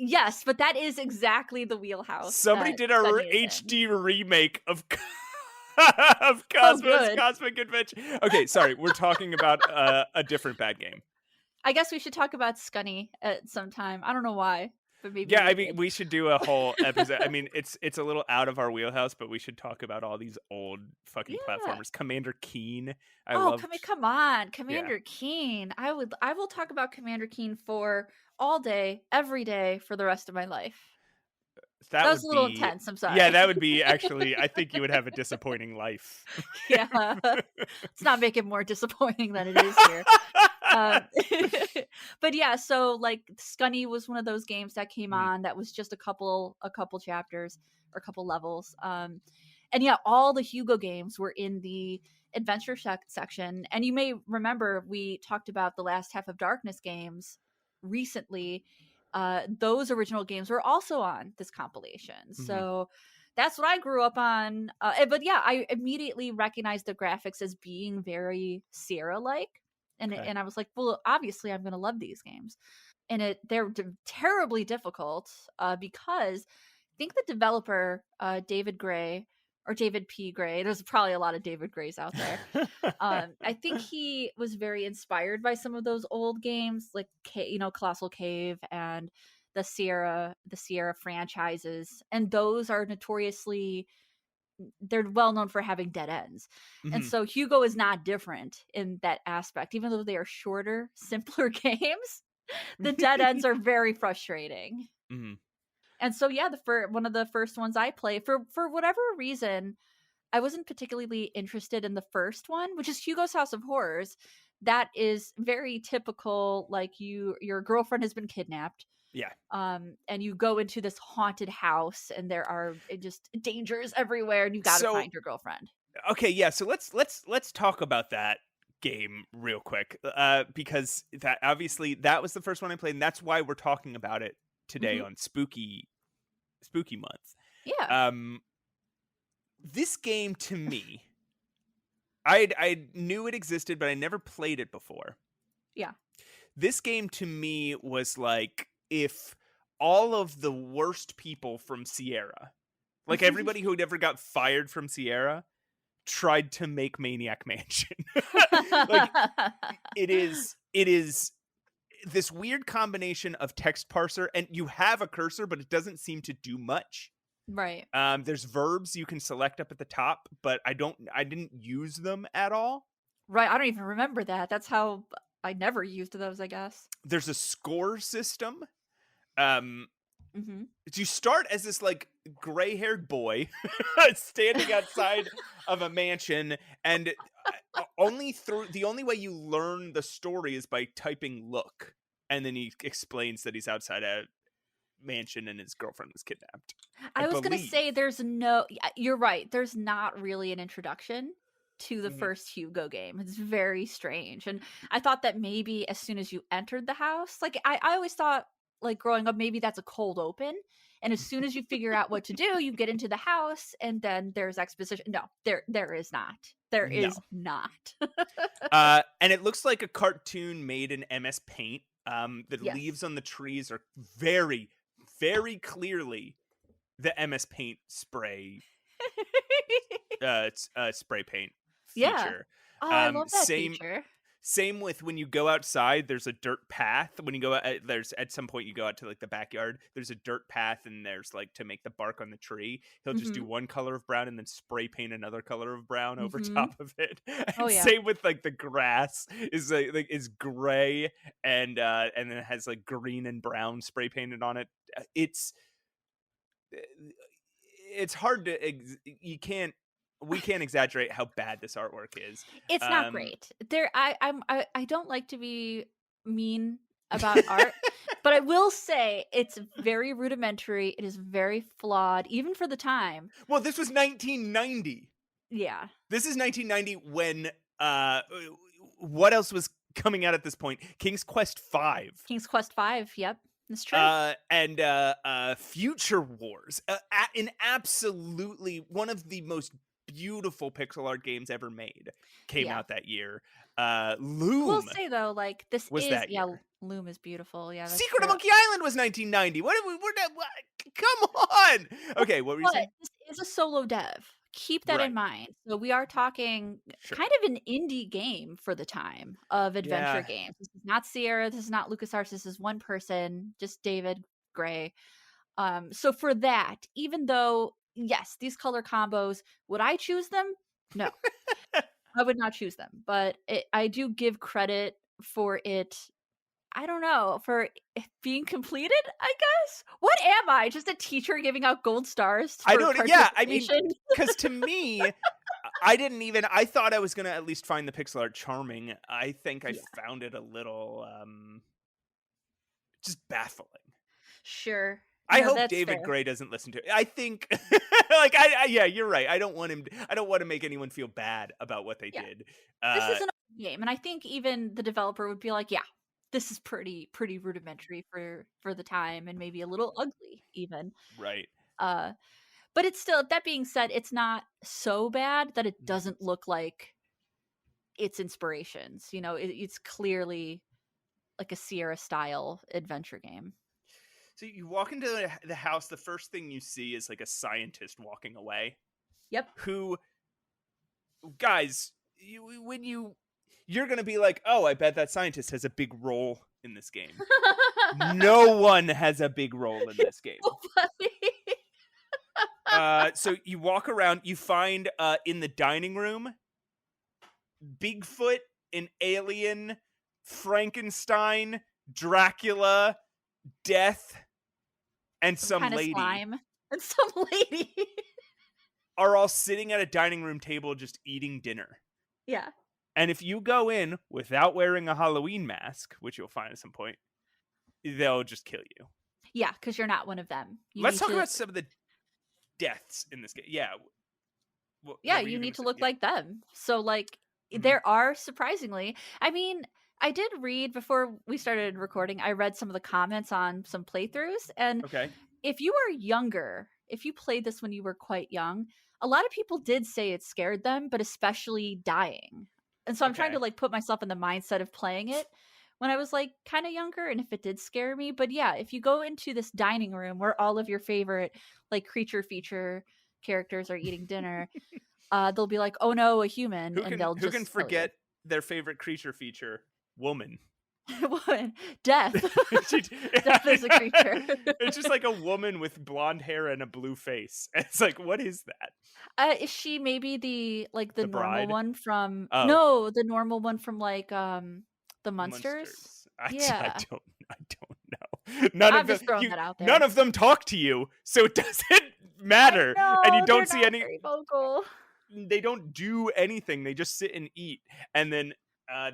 Yes, but that is exactly the wheelhouse. Somebody did a HD remake of Cosmo's Cosmic Adventure. Okay, sorry, we're talking about a different bad game. I guess we should talk about Skunny at some time. I don't know why, but maybe. Yeah, I mean, we should do a whole episode. I mean, it's a little out of our wheelhouse, but we should talk about all these old fucking platformers. Commander Keen. Come on, Commander Keen. I will talk about Commander Keen for all day, every day for the rest of my life. That was a little intense. I'm sorry. Yeah, that would be actually. I think you would have a disappointing life. Yeah, let's not make it more disappointing than it is here. But yeah, so like Skunny was one of those games that came on that was just a couple chapters or a couple levels. And yeah, all the Hugo games were in the adventure section. And you may remember we talked about the last Half of Darkness games recently. Those original games were also on this compilation. So that's what I grew up on. But yeah, I immediately recognized the graphics as being very Sierra-like. And I was like, well, obviously I'm going to love these games. And they're terribly difficult because I think the developer, David Gray, or David P. Gray. There's probably a lot of David Grays out there. I think he was very inspired by some of those old games, like Colossal Cave and the Sierra franchises, and those are notoriously, they're well known for having dead ends. And Mhm. so Hugo is not different in that aspect. Even though they are shorter, simpler games, the dead ends are very frustrating. Mhm. And so yeah, one of the first ones I play, for whatever reason, I wasn't particularly interested in the first one, which is Hugo's House of Horrors. That is very typical, like your girlfriend has been kidnapped. Yeah. And you go into this haunted house and there are just dangers everywhere and you got to So find your girlfriend. okay, yeah. So let's talk about that game real quick, because that obviously that was the first one I played, and that's why we're talking about it today Mhm. on Spooky Month. Yeah. Um, this game to me, I knew it existed, but I never played it before. Yeah. This game to me was like if all of the worst people from Sierra, like everybody who ever got fired from Sierra, tried to make Maniac Mansion. Like it is this weird combination of text parser, and you have a cursor, but it doesn't seem to do much. Right. There's verbs you can select up at the top, but I didn't use them at all. Right. I don't even remember that. That's how I never used those, I guess. There's a score system. Um, Mm-hmm. you start as this like gray-haired boy standing outside of a mansion, and the only way you learn the story is by typing "look," and then he explains that he's outside a mansion and his girlfriend was kidnapped. I I was going to believe. say you're right. There's not really an introduction to the first Hugo game. It's very strange. And I thought that maybe as soon as you entered the house, like I always thought, like growing up, maybe that's a cold open. And as soon as you figure out what to do, you get into the house and then there's exposition. No, there is not. There No. is not. And it looks like a cartoon made in MS Paint. The Yes. leaves on the trees are very, very clearly the MS Paint spray spray paint Yeah. feature. Oh, I love that Same feature. Same with when you go outside, there's a dirt path. When you go out, there's at some point you go out to like the backyard, there's a dirt path, and there's like to make the bark on the tree, he'll just do Mhm. one color of brown and then spray paint another color of brown over Mhm. top of it. Oh, And yeah. same with like the grass is like is gray and then it has like green and brown spray painted on it. It's hard to we can't exaggerate how bad this artwork is. It's not Um, great. I don't like to be mean about art, but I will say it's very rudimentary. It is very flawed, even for the time. well, this was 1990. Yeah. This is 1990 when what else was coming out at this point? King's Quest 5. King's Quest 5. Yep. That's true. And Future Wars, in absolutely one of the most beautiful pixel art games ever made, came Yeah. out that year. I Loom will say though, like this was is that year. Loom is beautiful. Yeah, that's Secret of true. Monkey Island was 1990. Come on. Okay, what were you But saying? this is a solo dev. Keep that Right. in mind. So we are talking Sure. kind of an indie game for the time of adventure Yeah. games. This is not Sierra. This is not LucasArts. This is one person, just David Gray. So for that, even though yes, these color combos, would I choose them? No, I would not choose them. But I do give credit for it. I don't know, for it being completed, I guess? What am I? Just a teacher giving out gold stars for I don't. Yeah, I mean, participation? because to me, I thought I was gonna at least find the pixel art charming. I think I Yeah. found it a little just baffling. Sure. I No, hope that's David fair. Gray doesn't listen to it. I think like yeah, you're right. I don't want to make anyone feel bad about what they Yeah. did. This is an old game, and I think even the developer would be like, "Yeah, this is pretty rudimentary for the time and maybe a little ugly even." Right. Uh, but it's still, that being said, it's not so bad that it Mhm. doesn't look like its inspirations. You know, it's clearly like a Sierra style adventure game. So you walk into the house, the first thing you see is like a scientist walking away. Yep. who, guys, you're gonna be like, oh, I bet that scientist has a big role in this game. No one has a big role in this game. So funny. So you walk around, you find in the dining room Bigfoot, an alien, Frankenstein, Dracula, Death, and some kind of lady slime and some lady. are all sitting at a dining room table just eating dinner. Yeah. And if you go in without wearing a Halloween mask, which you'll find at some point, they'll just kill you. Yeah, because you're not one of them. Let's talk about some of the deaths in this game. Yeah. Yeah, you need to look like them. So, like, Mhm. there are surprisingly. I mean, I did read before we started recording. I read some of the comments on some playthroughs, and Okay. if you were younger, if you played this when you were quite young, a lot of people did say it scared them, but especially dying. And so I'm trying to Okay. like put myself in the mindset of playing it when I was like kind of younger, and if it did scare me. But yeah, if you go into this dining room where all of your favorite like creature feature characters are eating dinner, they'll be like, "Oh no, a human," Who and can they'll who just can forget their favorite creature feature? Woman. Woman. Death. She- Death is a creature. It's just like a woman with blonde hair and a blue face. It's like, what is that? Is she maybe the The normal bride? one from Oh. no, the normal one from like the Munsters? I Yeah. don't know. None I'm of them just throwing that out there. None of them talk to you, so it doesn't matter. And you No, don't they're see not any very vocal. they don't do anything. They just sit and eat. And then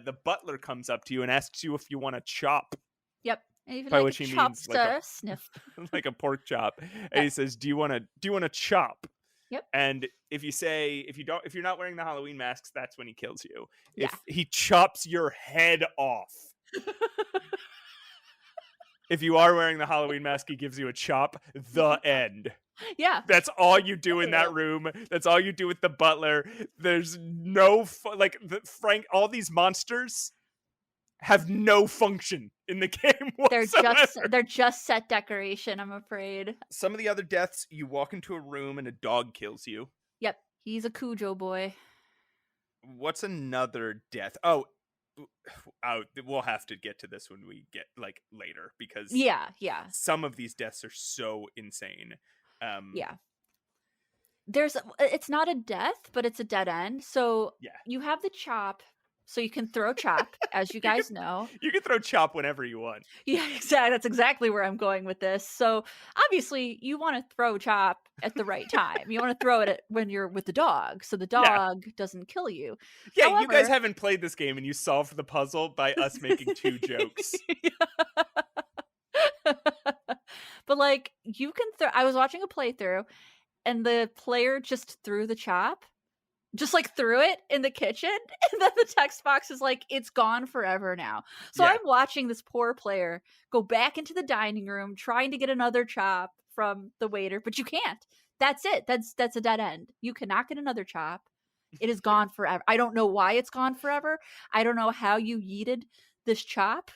the butler comes up to you and asks you if you want a chop, Yep. And even by like which a he chop means like a sniff. like a pork chop. And he says, "Do you want a chop?" Yep. And if you say if you're not wearing the Halloween masks, that's when he kills you. Yeah. If he chops your head off. If you are wearing the Halloween mask, he gives you a chop. The end. Yeah. That's all you do in that room. That's all you do with the butler. There's no Frank. All these monsters have no function in the game whatsoever. They're just set decoration, I'm afraid. Some of the other deaths, you walk into a room and a dog kills you. Yep. He's a Cujo boy. What's another death? Oh, we'll have to get to this when we get like later because Yeah. some of these deaths are so insane. Yeah. It's not a death, but it's a dead end. So Yeah. you have the chop, so you can throw chop, as you guys know. You can throw chop whenever you want. Yeah, exactly. That's exactly where I'm going with this. So obviously, you want to throw chop at the right time. You want to throw it when you're with the dog, so the dog doesn't kill you. Yeah, However, you guys haven't played this game and you solved the puzzle by us making 2 jokes. But like, you can throw. I was watching a playthrough, and the player just threw the chop. Just like threw it in the kitchen, and then the text box is like, "It's gone forever now." So Yeah. I'm watching this poor player go back into the dining room trying to get another chop from the waiter, but you can't. That's it. That's a dead end. You cannot get another chop. It is gone forever. I don't know why it's gone forever. I don't know how you yeeted this chop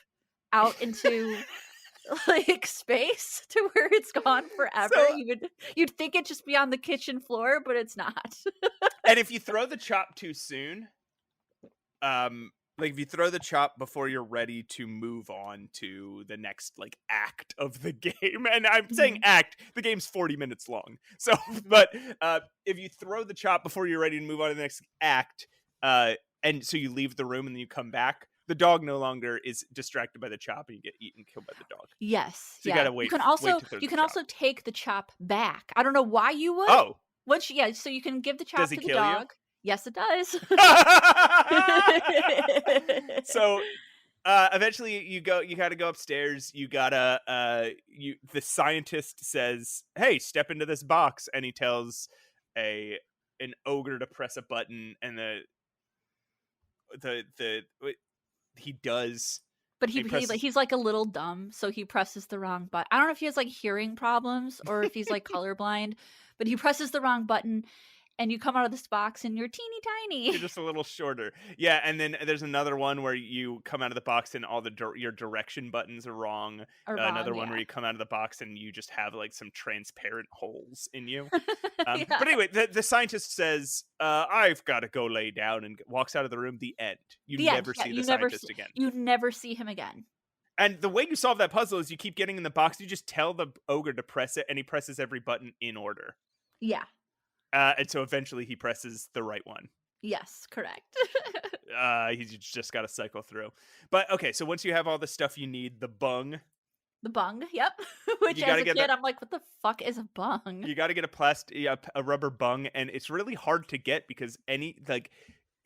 out into like space to where it's gone forever. So- You'd think it'd just be on the kitchen floor, but it's not. And if you throw the chop too soon, like if you throw the chop before you're ready to move on to the next like act of the game, and I'm saying act, the game's 40 minutes long. So, but if you throw the chop before you're ready to move on to the next act, and so you leave the room and then you come back, the dog no longer is distracted by the chop and you get eaten, killed by the dog. Yes. So you gotta wait. You can wait also to throw you the can chop. also take the chop back. I don't know why you would. Oh. So you can give the chop Does to he the kill you? dog. Yes, it does. So eventually you gotta go upstairs. You gotta the scientist says, "Hey, step into this box," and he tells an ogre to press a button, and he does. But He presses- he's like a little dumb, so he presses the wrong button. I don't know if he has like hearing problems or if he's like colorblind, but he presses the wrong button, and you come out of this box and you're teeny tiny. You're just a little shorter. Yeah, and then there's another one where you come out of the box and all your direction buttons are wrong. Or Another wrong, one yeah. where you come out of the box and you just have like some transparent holes in you. Yeah. But anyway, the scientist says, I've got to go lay down, and walks out of the room. The end. You The end, never yeah, see you the never scientist again. You never see him again. And the way you solve that puzzle is you keep getting in the box. You just tell the ogre to press it, and he presses every button in order. Yeah. And so eventually he presses the right one. Yes, correct. He's just got to cycle through. But okay, so once you have all the stuff you need, the bung. The bung, yep. Which You as gotta a get kid, the- I'm like, what the fuck is a bung? You got to get a rubber bung, and it's really hard to get because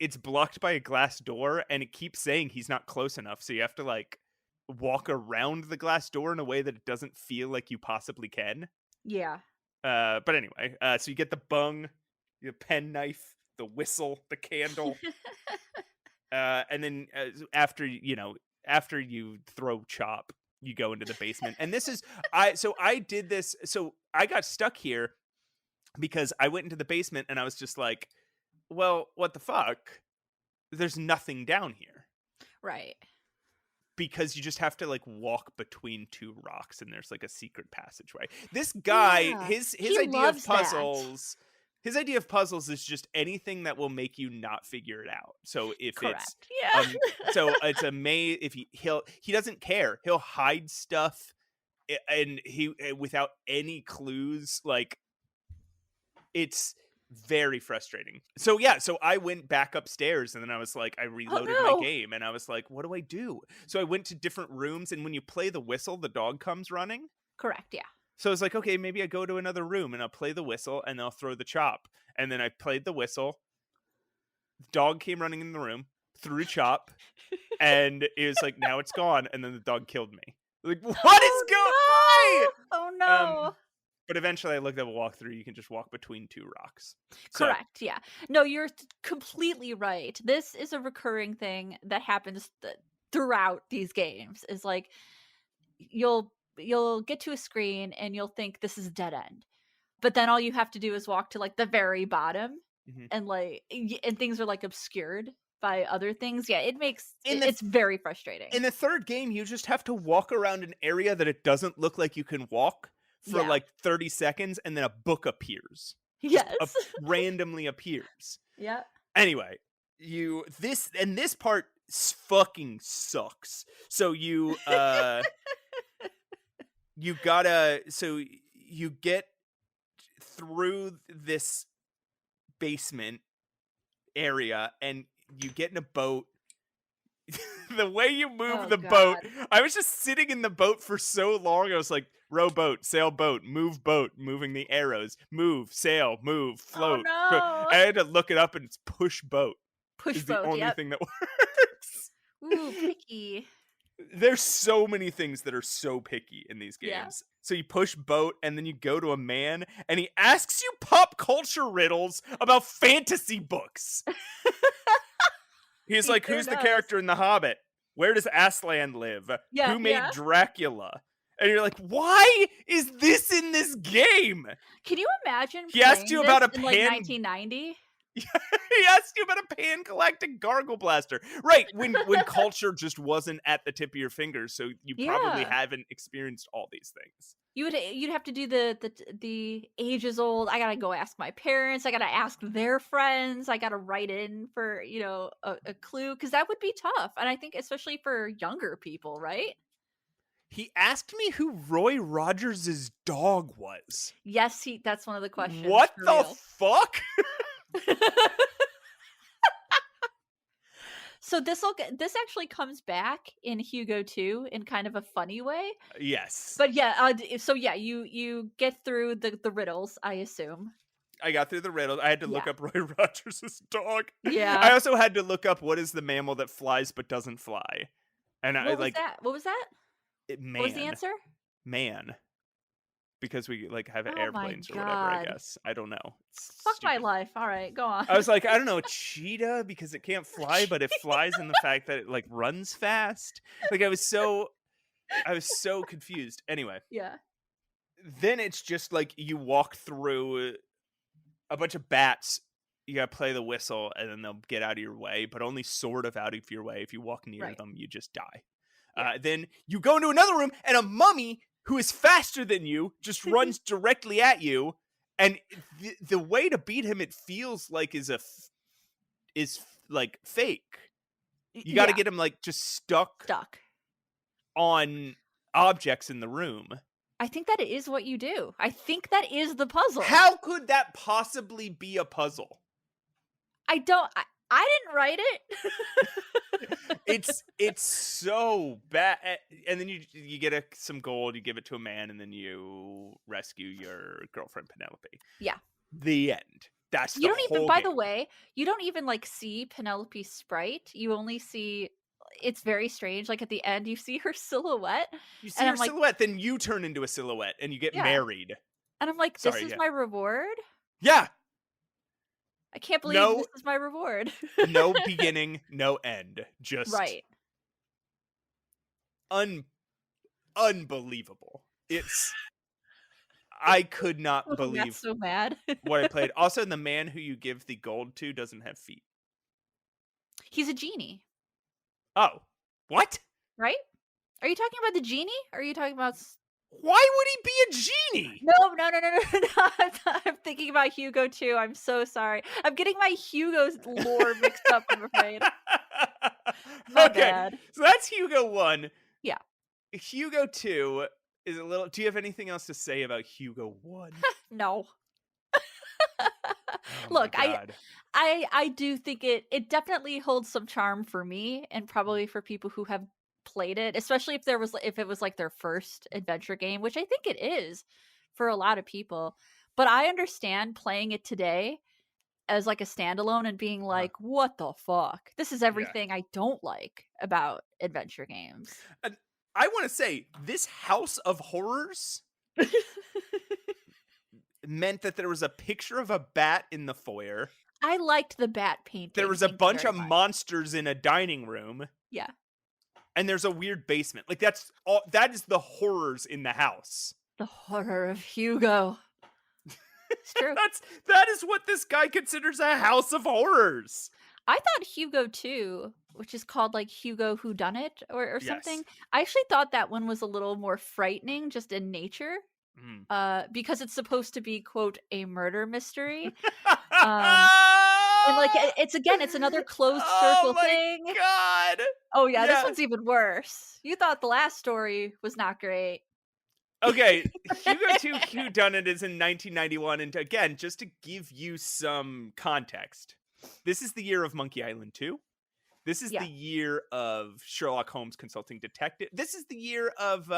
it's blocked by a glass door, and it keeps saying he's not close enough. So you have to like walk around the glass door in a way that it doesn't feel like you possibly can. Yeah. But anyway, so you get the bung, the pen knife, the whistle, the candle, and then after you throw chop, you go into the basement. And this is I did this. So I got stuck here because I went into the basement and I was just like, well, what the fuck? There's nothing down here. Right. Because you just have to like walk between two rocks and there's like a secret passageway. This guy, Yeah. his He idea loves of that. puzzles, his idea of puzzles is just anything that will make you not figure it out. So if Correct. it's Yeah. so it's a maze. If he doesn't care, he'll hide stuff, and he without any clues. Like it's very frustrating. So yeah, so I went back upstairs and then I was like, I reloaded no. my game and I was like, what do I do? So I went to different rooms, and when you play the whistle, the dog comes running. Correct, yeah. So I was like, okay, maybe I go to another room and I'll play the whistle and I'll throw the chop. And then I played the whistle. The dog came running in the room, threw chop, and it was like, now it's gone. And then the dog killed me. Like, what is going on? Oh no. But eventually I looked up a walkthrough. You can just walk between two rocks. Correct, yeah. No, you're completely right. This is a recurring thing that happens throughout these games. Is like you'll get to a screen and you'll think this is a dead end. But then all you have to do is walk to like the very bottom, Mhm. and things are like obscured by other things. Yeah, In it's very frustrating. In the third game, you just have to walk around an area that it doesn't look like you can walk for Yeah. like 30 seconds, and then a book appears. Yes. Randomly appears. Yeah. Anyway, this part fucking sucks. So you you get through this basement area and you get in a boat. The way you move Oh, the boat, God. I was just sitting in the boat for so long. I was like, row boat, sail boat, moving the arrows, move, sail, move, float. no. I had to look it up, and it's push boat. Push Is the boat, only yep. thing that works. Ooh, picky. There's so many things that are so picky in these games. Yeah. So you push boat, and then you go to a man, and he asks you pop culture riddles about fantasy books. He's He like, sure who's the does. character in The Hobbit? Where does Aslan live? Yeah, Who made yeah. Dracula? And you're like, why is this in this game? Can you imagine He asked playing you about this a in like pan- 1990? He asked you about a pan-galactic gargle blaster. Right, when culture just wasn't at the tip of your fingers, so you probably Yeah. haven't experienced all these things. You'd have to do the ages old. I gotta go ask my parents. I gotta ask their friends. I gotta write in for a clue, because that would be tough. And I think especially for younger people, right? He asked me who Roy Rogers' dog was. Yes, that's one of the questions. What for the real. fuck? So this actually comes back in Hugo 2 in kind of a funny way. Yes. But yeah, so yeah, you get through the riddles, I assume. I got through the riddle. I had to look Yeah. up Roy Rogers' dog. Yeah. I also had to look up what is the mammal that flies but doesn't fly. And I What was like that? What was that? man. What was the answer? Man. Because we like have Oh my airplanes or whatever, I God. guess. I don't know. It's Fuck my stupid. life. All right, go on. I was like, I don't know, cheetah because it can't fly, but it flies in the fact that it like runs fast. Like I was so confused. Anyway, Yeah. then it's just like you walk through a bunch of bats you gotta play the whistle, and then they'll get out of your way, but only sort of out of your way. If you walk near Right. them, you just die. Yeah. Then you go into another room, and a mummy who is faster than you just runs directly at you. And the way to beat him, it feels like, is like fake. You got to get him like just stuck on objects in the room. I think that is what you do. I think that is the puzzle. How could that possibly be a puzzle? I didn't write it. It's so bad. And then you get some gold, you give it to a man, and then you rescue your girlfriend Penelope. Yeah. The end. That's You the don't even, whole by game. the way, you don't even like see Penelope's sprite. You only see, it's very strange. Like at the end, you see her silhouette. You see her silhouette, then you turn into a silhouette and you get married. And I'm like, this is my reward? Yeah. I can't believe this is my reward. No beginning, no end. Just right. Unbelievable. I could not believe That's so mad. what I played. Also, the man who you give the gold to doesn't have feet. He's a genie. Oh, what? Right? Are you talking about the genie? Or are you talking about... Why would he be a genie? No. I'm thinking about Hugo too. I'm so sorry. I'm getting my Hugo's lore mixed up, I'm afraid. My bad. So that's Hugo 1. Yeah. Hugo 2 is a little... Do you have anything else to say about Hugo 1? No. Oh Look, I do think it definitely holds some charm for me, and probably for people who have played it, especially if it was like their first adventure game, which I think it is for a lot of people. But I understand playing it today as like a standalone and being like, what the fuck? This is everything I don't like about adventure games. And I want to say, this House of Horrors meant that there was a picture of a bat in the foyer. I liked the bat painting. There was a bunch of monsters in a dining room. Yeah. And there's a weird basement. Like, that is the horrors in the house. The horror of Hugo. It's true. That is what this guy considers a house of horrors. I thought Hugo 2, which is called like Hugo Whodunit or something. Yes. I actually thought that one was a little more frightening just in nature. Because it's supposed to be, quote, a murder mystery. And like it's another closed circle thing. Oh my god! Oh yeah, this one's even worse. You thought the last story was not great. Okay, Hugo 2 Whodunit is in 1991, and again, just to give you some context, this is the year of Monkey Island 2. This is the year of Sherlock Holmes Consulting Detective. This is the year of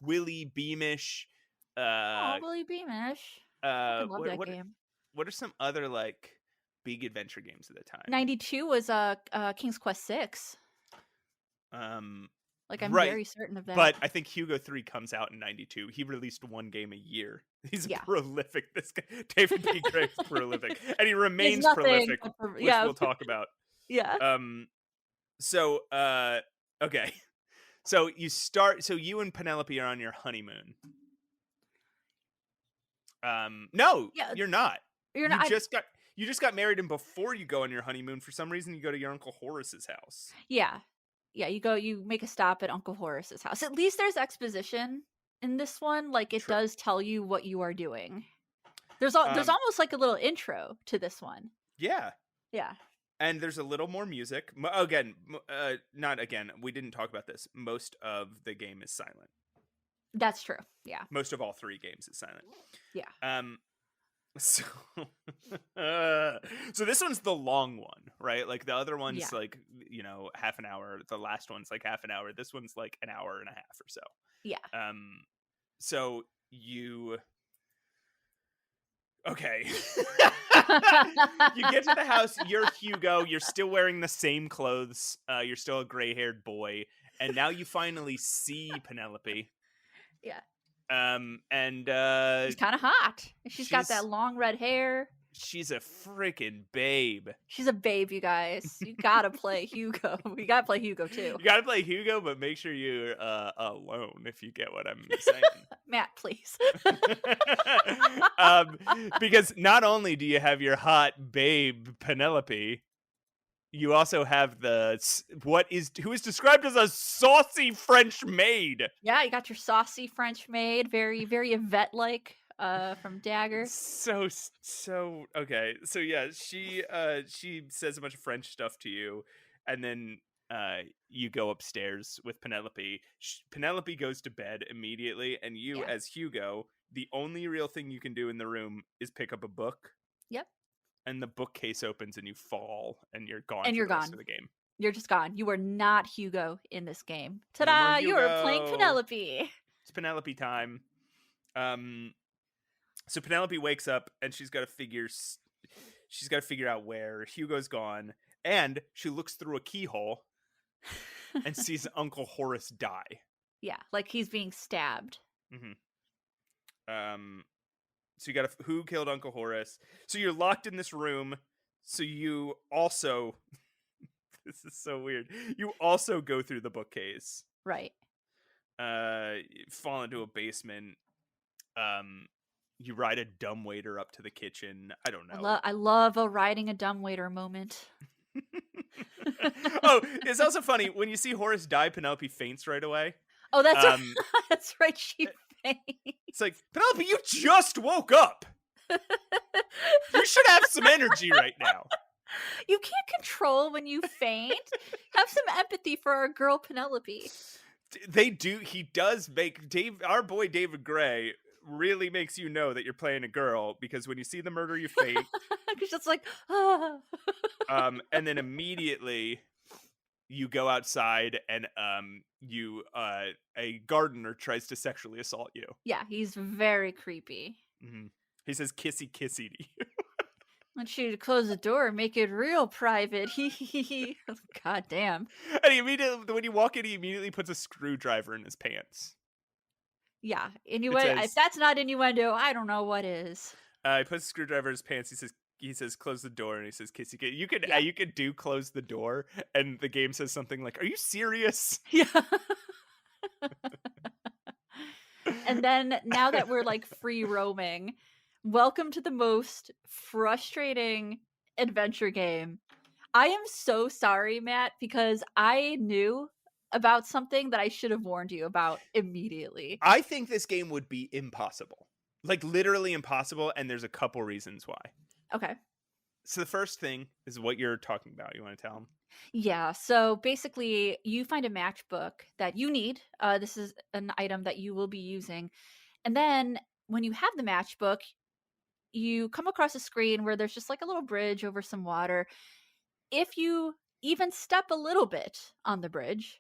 Willie Beamish. Willie Beamish. I love that game. What are some other like big adventure games at the time? 92 was King's Quest 6. Like I'm very certain of that. But I think Hugo 3 comes out in 92. He released one game a year. He's prolific. This guy, David P. Gray, is prolific, and he remains prolific, which we'll talk about. Yeah. So okay. So you and Penelope are on your honeymoon. No, you're not. You're not. You just got married, and before you go on your honeymoon, for some reason, you go to your Uncle Horace's house. Yeah. Yeah, you make a stop at Uncle Horace's house. At least there's exposition in this one. Like, it does tell you what you are doing. There's almost like a little intro to this one. Yeah. Yeah. And there's a little more music. Again, we didn't talk about this. Most of the game is silent. That's true. Yeah. Most of all 3 games is silent. Yeah. So this one's the long one, right? Like the other one's like, half an hour. The last one's like half an hour. This one's like an hour and a half or so. Yeah. So you okay. You get to the house, you're Hugo, you're still wearing the same clothes, you're still a gray-haired boy, and now you finally see Penelope. Yeah. And she's kind of hot. She's got that long red hair. She's a freaking babe. She's a babe, you guys. You gotta play Hugo. We gotta play Hugo too. You gotta play Hugo, but make sure you're alone, if you get what I'm saying. Matt, please. Because not only do you have your hot babe Penelope, you also have who is described as a saucy French maid. Yeah, you got your saucy French maid, very, very Yvette-like, from Dagger. So okay. So yeah, she says a bunch of French stuff to you, and then you go upstairs with Penelope. Penelope goes to bed immediately, and you, Yeah. as Hugo, the only real thing you can do in the room is pick up a book. Yep. And the bookcase opens, and you fall, and you're gone. And for you're the rest gone. of the game. You're just gone. You are not Hugo in this game. No Ta-da! more You are playing Hugo. Penelope. It's Penelope time. So Penelope wakes up, and she's got to figure out where Hugo's gone, and she looks through a keyhole and sees Uncle Horace die. Yeah, like he's being stabbed. So you got who killed Uncle Horace? So you're locked in this room. So you also, this is so weird. You also go through the bookcase. Right. Fall into a basement. You ride a dumbwaiter up to the kitchen. I don't know. I love a riding a dumbwaiter moment. Oh, it's also funny when you see Horace die. Penelope faints right away. Oh, that's right. That's right. She faints. It's like, Penelope, you just woke up. You should have some energy right now. You can't control when you faint. Have some empathy for our girl Penelope. They do. He does make our boy David Gray really makes you know that you're playing a girl, because when you see the murder, you faint. It's just like, ah. And then immediately you go outside, and a gardener tries to sexually assault you. Yeah, he's very creepy. Mm-hmm. He says kissy kissy to you. I want you to close the door and make it real private. God damn. And he immediately, when you walk in, he immediately puts a screwdriver in his pants. Yeah, innuendo. If that's not innuendo, I don't know what is. He puts a screwdriver in his pants. He says close the door, and he says kissy kissy. You could do close the door, and the game says something like, "Are you serious?" Yeah. And then now that we're like free roaming, welcome to the most frustrating adventure game. I am so sorry, Matt, because I knew about something that I should have warned you about immediately. I think this game would be impossible. Like literally impossible, and there's a couple reasons why. Okay. So the first thing is what you're talking about. You want to tell them? Yeah, so basically you find a matchbook that you need. This is an item that you will be using. And then when you have the matchbook, you come across a screen where there's just like a little bridge over some water. If you even step a little bit on the bridge,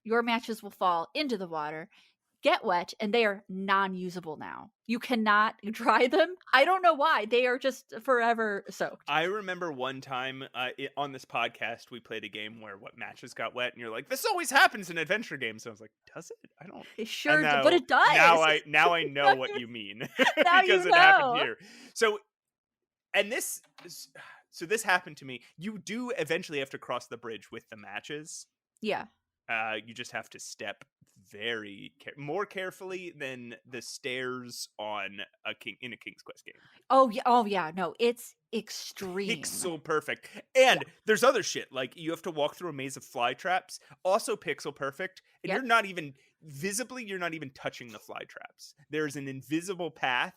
your matches will fall into the water, get wet, and they are non-usable now. You cannot dry them. I don't know why. They are just forever soaked. I remember one time on this podcast, we played a game where matches got wet, and you're like, "This always happens in adventure games." So I was like, "Does it? I don't." It sure, but it does. Now I know what you mean Now because you it happened know. here. So this happened to me. You do eventually have to cross the bridge with the matches. Yeah. You just have to step more carefully than the stairs on in a King's Quest game. Oh yeah. No, it's extreme. Pixel perfect. And there's other shit, like you have to walk through a maze of fly traps, also pixel perfect, and you're not even touching the fly traps. There's an invisible path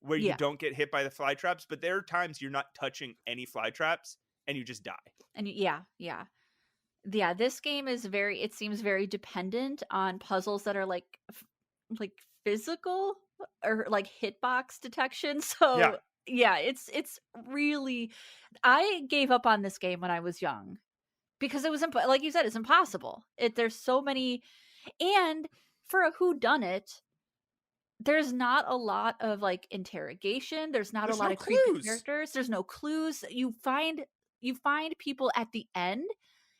where you don't get hit by the fly traps, but there are times you're not touching any fly traps and you just die. And yeah, this game is it seems very dependent on puzzles that are like physical or like hitbox detection. So yeah, it's really, I gave up on this game when I was young because it was like you said, it's impossible. There's so many, and for a whodunit, there's not a lot of like interrogation. There's not a lot of creepy characters. There's no clues. You find people at the end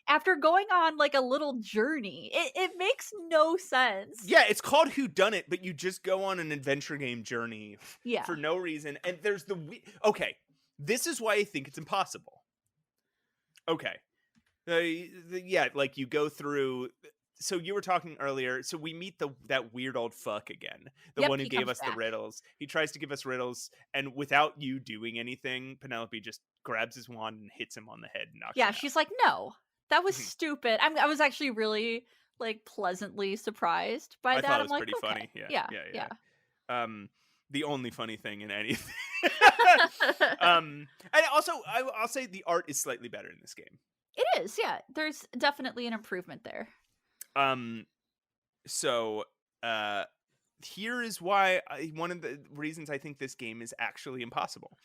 after going on like a little journey. It makes no sense. Yeah, it's called Whodunit, but you just go on an adventure game journey for no reason. And there's okay, This is why I think it's impossible. Okay. Yeah, like you go through. So you were talking earlier. So we meet that weird old fuck again, the Yep, one who he gave comes us the back. riddles. He tries to give us riddles, and without you doing anything, Penelope just grabs his wand and hits him on the head and knocks Yeah, him she's like, no, that was Mhm. stupid. I was actually really like pleasantly surprised by I that. thought it I'm was like, pretty okay, funny. Yeah, yeah, yeah, yeah. yeah. The only funny thing in anything. And also I'll say the art is slightly better in this game. It is, yeah. There's definitely an improvement there. So here is why one of the reasons I think this game is actually impossible,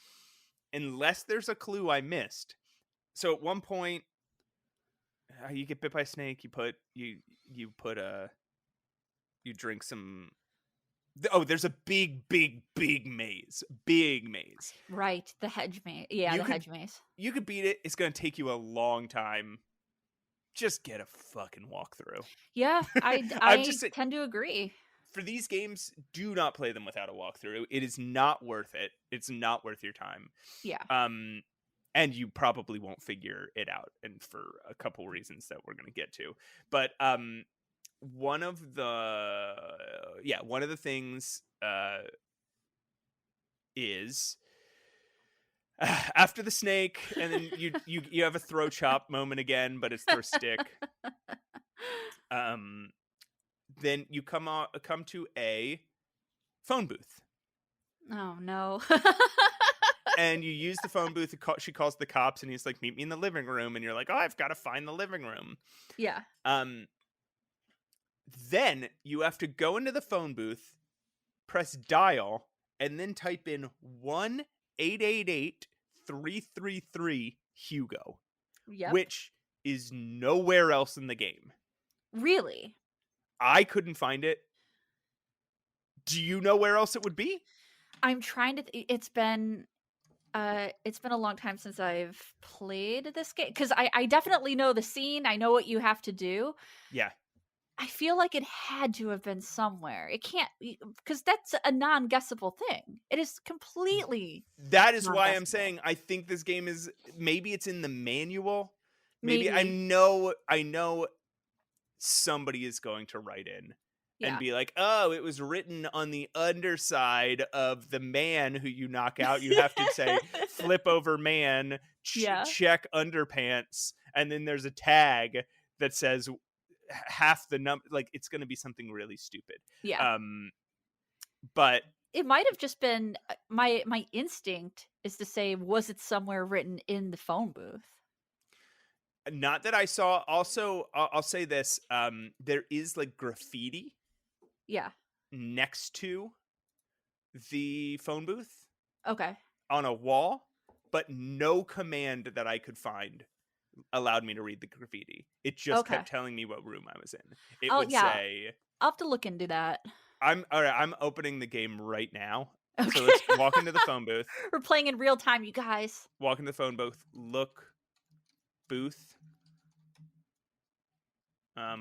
unless there's a clue I missed. So at one point, you get bit by a snake. You drink some. Oh, there's a big maze. Big maze. Right, the hedge maze. Yeah, You the could- hedge maze. You could beat it. It's gonna take you a long time. Just get a fucking walkthrough. Yeah, I'm I just saying, tend to agree. for these games, do not play them without a walkthrough. It is not worth it. It's not worth your time. Yeah. And you probably won't figure it out, and for a couple reasons that we're gonna get to. But one of the things is after the snake, and then you have a throw chop moment again, but it's throw stick. Then you come to a phone booth, Oh no. and you use the phone booth. She calls the cops, and he's like, "Meet me in the living room," and you're like, "Oh, I've got to find the living room." Yeah. Then you have to go into the phone booth, press dial, and then type in 1-888-333 Hugo, Yep. which is nowhere else in the game. Really? I couldn't find it. Do you know where else it would be? I'm trying to it's been a long time since I've played this game, because I definitely know the scene. I know what you have to do. Yeah. I feel like it had to have been somewhere. It can't, because that's a non-guessable thing. It is completely That is why I'm non-guessable. saying I think this game is, maybe it's in the manual. Maybe. Maybe. I know somebody is going to write in and Yeah. be like, "Oh, it was written on the underside of the man who you knock out. You have to say flip over man, Yeah. check underpants, and then there's a tag that says half the number." Like, it's going to be something really stupid. Yeah. But It might have just been my instinct is to say, was it somewhere written in the phone booth? not that I saw. Also, I'll say this: there is like graffiti Yeah. next to the phone booth Okay. on a wall, but no command that I could find allowed me to read the graffiti. It just Okay. kept telling me what room I was in. It Oh, would yeah. say, I'll have to look into that. all right, I'm opening the game right now. Okay. So let's walk into the phone booth. We're playing in real time, you guys. Walk into the phone booth. Look, booth.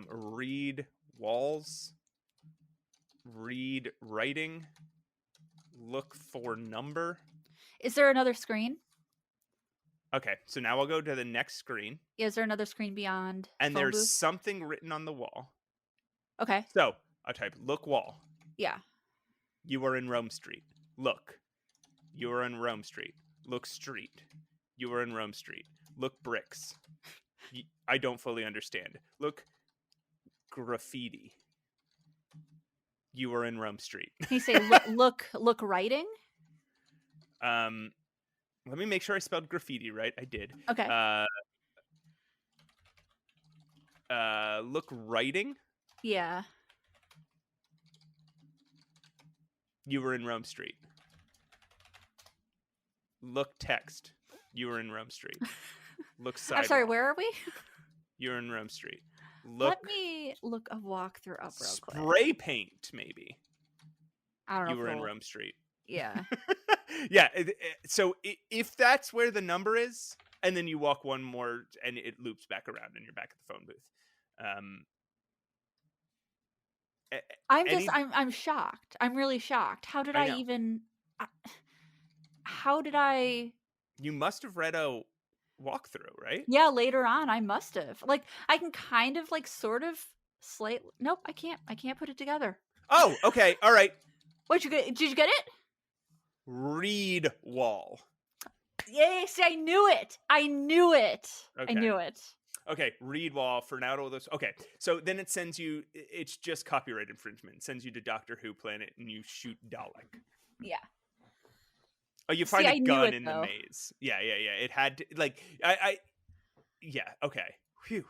Read walls. Read writing. Look for number. Is there another screen? Okay, so now I'll go to the next screen, Is there another screen beyond and phone there's booth? something written on the wall. Okay. So I type look wall. Yeah. You are in Rome Street. Look. You are in Rome Street. Look street. You are in Rome Street. Look bricks. I don't fully understand. Look graffiti. You are in Rome Street. Can you say look writing? Let me make sure I spelled graffiti right. I did. Okay. Look writing. Yeah. You were in Rome Street. Look text. You were in Rome Street. Look sidewalk. I'm sorry, where are we? You're in Rome Street. Look. Let me look a walkthrough up real quick. Spray paint, maybe. I don't know. You were in we'll- Rome Street. Yeah. Yeah. So if that's where the number is, and then you walk one more, and it loops back around, and you're back at the phone booth. I'm shocked. I'm really shocked. How did I I know. even? How did I You must have read a walkthrough, right? Yeah, later on I must have. Like I can kind of like sort of nope, I can't put it together. Oh, okay. All right. What you get? Did you get it? Read wall. Yay, see, I knew it. I knew it. Okay. I knew it. Okay, read wall for now to all those. Okay, so then it sends you, it's just copyright infringement. It sends you to Doctor Who planet and you shoot Dalek. Yeah. Oh, you See, find I a knew gun it, in though. the maze. Yeah. It had to, like, yeah, okay. Phew.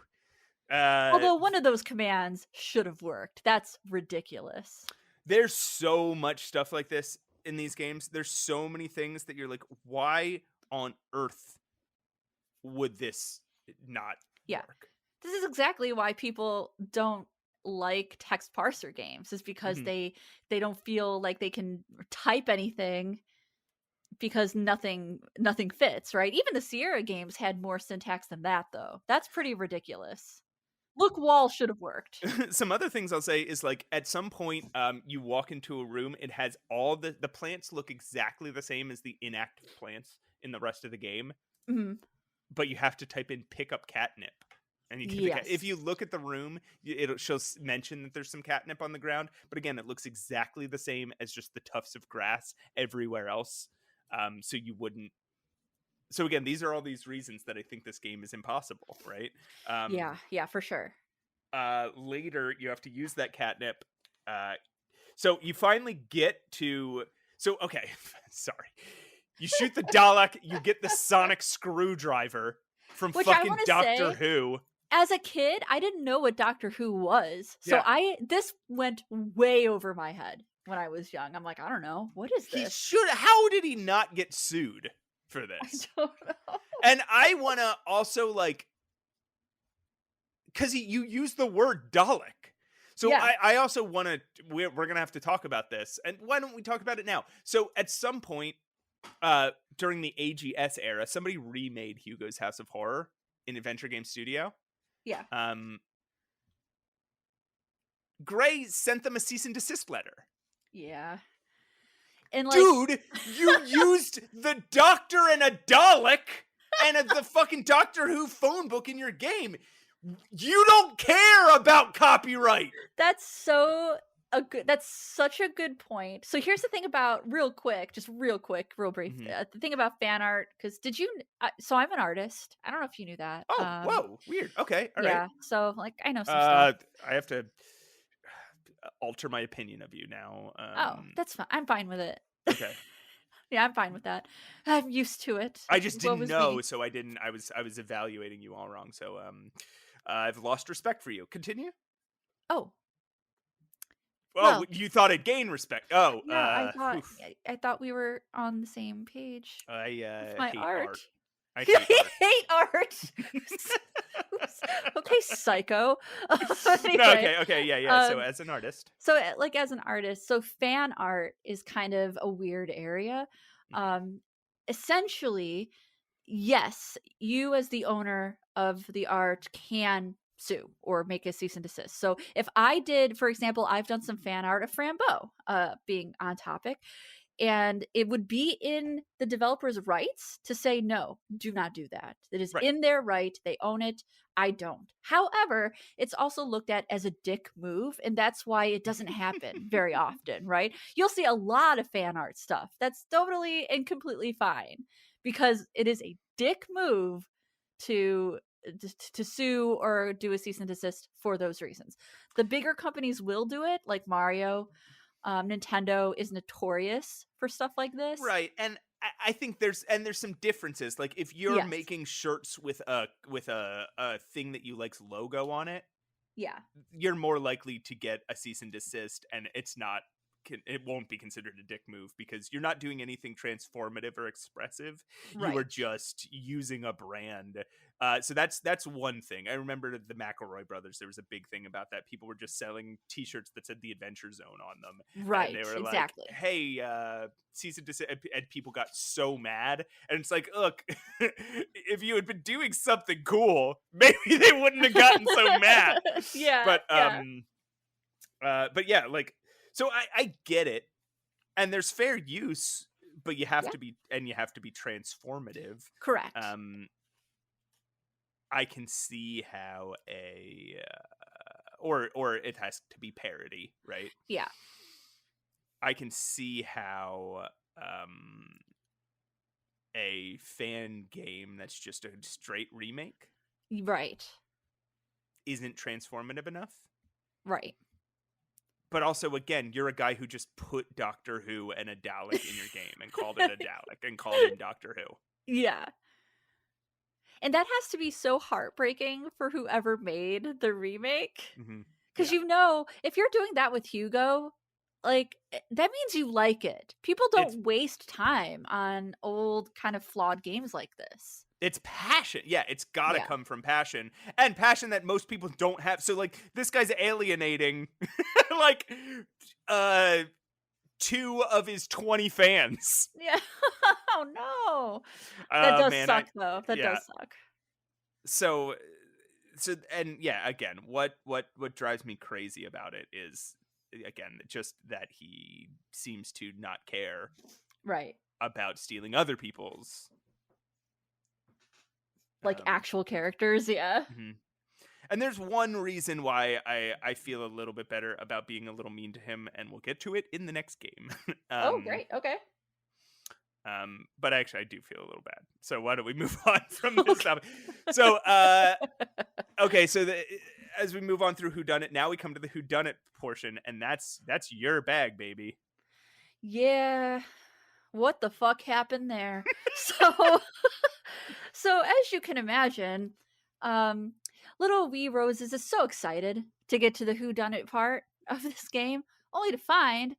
Although one of those commands should have worked. That's ridiculous. There's so much stuff like this in these games. There's so many things that you're like, why on earth would this not work? This is exactly why people don't like text parser games, is because they don't feel like they can type anything because nothing fits, right? Even the Sierra games had more syntax than that, though. That's pretty ridiculous. Look, wall should have worked. Some other things I'll say is, like, at some point you walk into a room, it has all the plants look exactly the same as the inactive plants in the rest of the game, but you have to type in pick up catnip. And you get if you look at the room, she'll mention that there's some catnip on the ground. But again, it looks exactly the same as just the tufts of grass everywhere else. So you wouldn't. So again, these are all these reasons that I think this game is impossible, right? Yeah, for sure. Later, you have to use that catnip. So you finally get to. So okay, sorry. You shoot the Dalek. You get the sonic screwdriver from fucking Doctor Who. As a kid, I didn't know what Doctor Who was. So this went way over my head when I was young. I'm like, I don't know. What is this? How did he not get sued for this? I don't know. And I want to also, like, because you use the word Dalek. So I also want to, we're going to have to talk about this. And why don't we talk about it now? So at some point during the AGS era, somebody remade Hugo's House of Horror in Adventure Game Studio. Yeah. Gray sent them a cease and desist letter. Yeah. And like, dude, you used the Doctor and a Dalek and the fucking Doctor Who phone book in your game. You don't care about copyright. That's such a good point. So here's the thing about real brief. The thing about fan art, because so I'm an artist. I don't know if you knew that. Oh, whoa, weird. Okay, all right. Yeah, so like I know some stuff. I have to alter my opinion of you now. That's fine. I'm fine with it. Okay. Yeah, I'm fine with that. I'm used to it. I just didn't know, so I didn't. I was evaluating you all wrong. So I've lost respect for you. Continue. Oh. Well, you thought it gained respect. Oh, yeah, I thought we were on the same page. I my hate art. I hate art. Okay, psycho. Anyway, no, okay, yeah. So as an artist, so fan art is kind of a weird area. Essentially, yes, you as the owner of the art can sue or make a cease and desist. So if I did, for example, I've done some fan art of Frambeau, being on topic, and it would be in the developer's rights to say, no, do not do that. It is in their right. They own it. I don't. However, it's also looked at as a dick move, and that's why it doesn't happen very often, right? You'll see a lot of fan art stuff. That's totally and completely fine because it is a dick move to sue or do a cease and desist for those reasons. The bigger companies will do it, like Mario. Nintendo is notorious for stuff like this, right? And I think there's some differences. Like if you're making shirts with a thing that you like's logo on it, you're more likely to get a cease and desist, and it won't be considered a dick move because you're not doing anything transformative or expressive. You are just using a brand. So that's one thing. I remember the McElroy brothers. There was a big thing about that. People were just selling T-shirts that said the Adventure Zone on them. Right. And they were exactly. like, "Hey, cease and desist," and people got so mad. And it's like, look, if you had been doing something cool, maybe they wouldn't have gotten so mad. But yeah, like. So I get it, and there's fair use, but you have Yeah. to be, and you have to be transformative. Correct. I can see how or it has to be parody, right? Yeah. I can see how a fan game that's just a straight remake Right. isn't transformative enough. Right. But also, again, you're a guy who just put Doctor Who and a Dalek in your game and called it a Dalek and called him Doctor Who. Yeah. And that has to be so heartbreaking for whoever made the remake. Because if you're doing that with Hugo, like, that means you like it. People don't waste time on old kind of flawed games like this. It's passion. Yeah, it's got to come from passion, and passion that most people don't have. So, like, this guy's alienating like 2 of his 20 fans. Yeah. Oh no. That does suck though. That does suck. So and yeah, again, what drives me crazy about it is, again, just that he seems to not care right about stealing other people's actual characters. Yeah. And there's one reason why I feel a little bit better about being a little mean to him, and we'll get to it in the next game. Oh, great. Okay. But actually, I do feel a little bad. So why don't we move on from this topic? So, okay. So as we move on through Whodunit, now we come to the Whodunit portion, and that's your bag, baby. Yeah. What the fuck happened there? So as you can imagine, little wee Roses is so excited to get to the Whodunit part of this game, only to find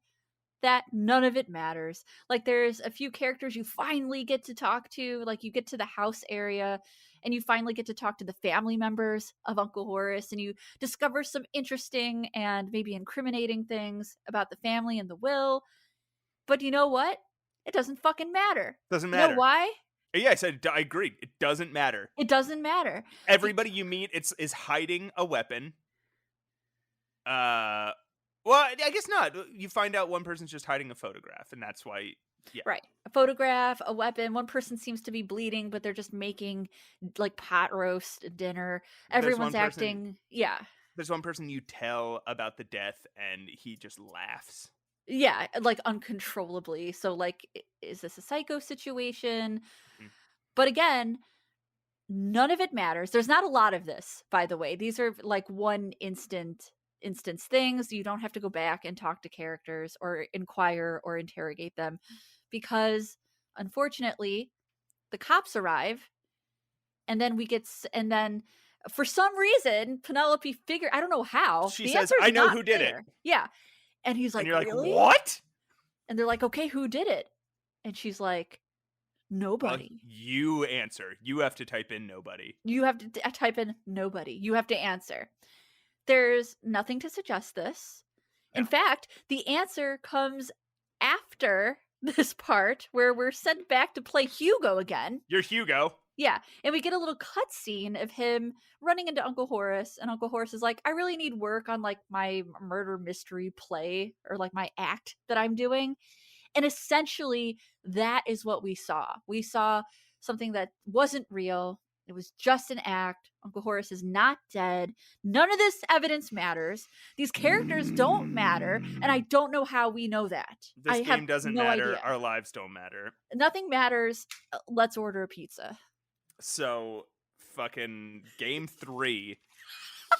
that none of it matters. Like, there's a few characters you finally get to talk to, like you get to the house area and you finally get to talk to the family members of Uncle Horace, and you discover some interesting and maybe incriminating things about the family and the will. But you know what? It doesn't fucking matter. Doesn't matter. You know why? Yeah, I agree. It doesn't matter. It doesn't matter. Everybody you meet is hiding a weapon. Well, I guess not. You find out one person's just hiding a photograph, and that's why. Yeah. Right. A photograph, a weapon. One person seems to be bleeding, but they're just making like pot roast dinner. Everyone's acting. Yeah. There's one person you tell about the death, and he just laughs. Yeah, like uncontrollably. So, like, is this a psycho situation? But again, none of it matters. There's not a lot of this, by the way. These are like one instance things. You don't have to go back and talk to characters or inquire or interrogate them, because unfortunately the cops arrive, and then for some reason Penelope I don't know how, she says, I know who did it. Yeah. And he's like, and you're like, really? What? And they're like, okay, who did it? And she's like, nobody. You answer. You have to type in nobody. You have to type in nobody. You have to answer. There's nothing to suggest this. In fact, the answer comes after this part where we're sent back to play Hugo again. You're Hugo. Yeah. And we get a little cutscene of him running into Uncle Horace. And Uncle Horace is like, I really need work on like my murder mystery play, or like my act that I'm doing. And essentially that is what we saw. We saw something that wasn't real. It was just an act. Uncle Horace is not dead. None of this evidence matters. These characters don't matter. And I don't know how we know that. This game doesn't matter. Our lives don't matter. Nothing matters. Let's order a pizza. So, fucking game 3.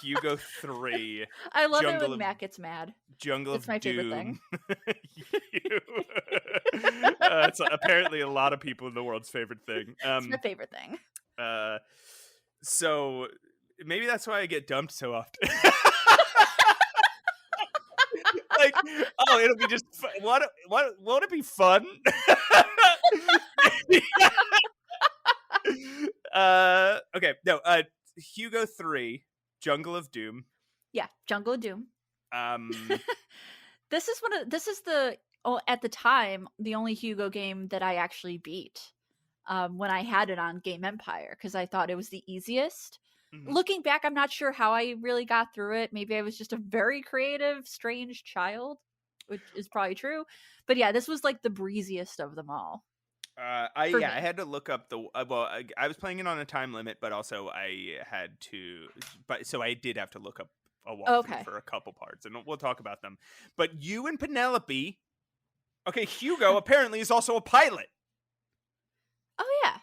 Hugo 3. I love it when Matt gets mad. Jungle it's of my Doom. Favorite thing. It's apparently a lot of people in the world's favorite thing. It's my favorite thing. So maybe that's why I get dumped so often. Like, oh, it'll be just fun. Won't it be fun? Okay, no. Hugo 3, Jungle of Doom. Yeah, Jungle of Doom. This is at the time the only Hugo game that I actually beat. When I had it on Game Empire, because I thought it was the easiest. Mm-hmm. Looking back, I'm not sure how I really got through it. Maybe I was just a very creative, strange child. which is probably true. But yeah, this was like the breeziest of them all. I For me. had to look up the I was playing it on a time limit, but also I had to, but so I did have to look up a walkthrough Okay. for a couple parts, and we'll talk about them. But you and Penelope, okay, Hugo apparently is also a pilot, Oh yeah.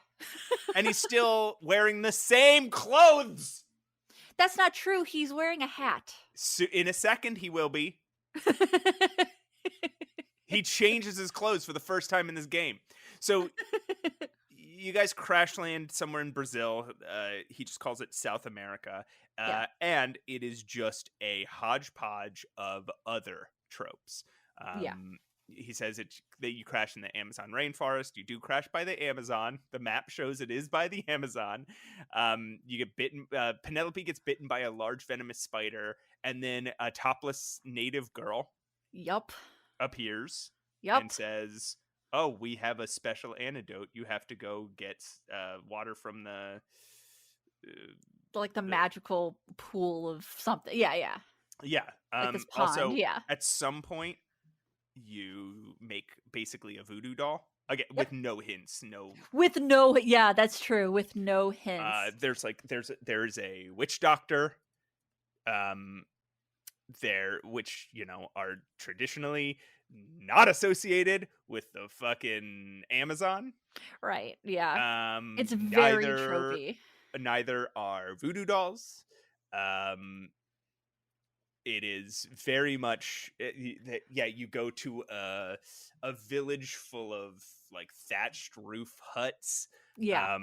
and he's still wearing the same clothes. That's not true. He's wearing a hat. So in a second, he will be. He changes his clothes for the first time in this game. So you guys crash land somewhere in Brazil. He just calls it South America. Yeah. And it is just a hodgepodge of other tropes. Yeah. He says that you crash in the Amazon rainforest. You do crash by the Amazon. The map shows it is by the Amazon. You get bitten. Penelope gets bitten by a large venomous spider. And then a topless native girl Yup. appears Yup. and says, "Oh, we have a special antidote. You have to go get water from the Like the magical pool of something. Yeah, yeah. yeah." Like this pond. Also, Yeah. at some point, you make basically a voodoo doll again Yep. with no hints. With no, yeah, that's true. With no hints. There's a witch doctor. There, which are traditionally not associated with the fucking Amazon. Right. Yeah. It's very tropey. Neither are voodoo dolls. It is very much you go to a village full of like thatched roof huts. Yeah.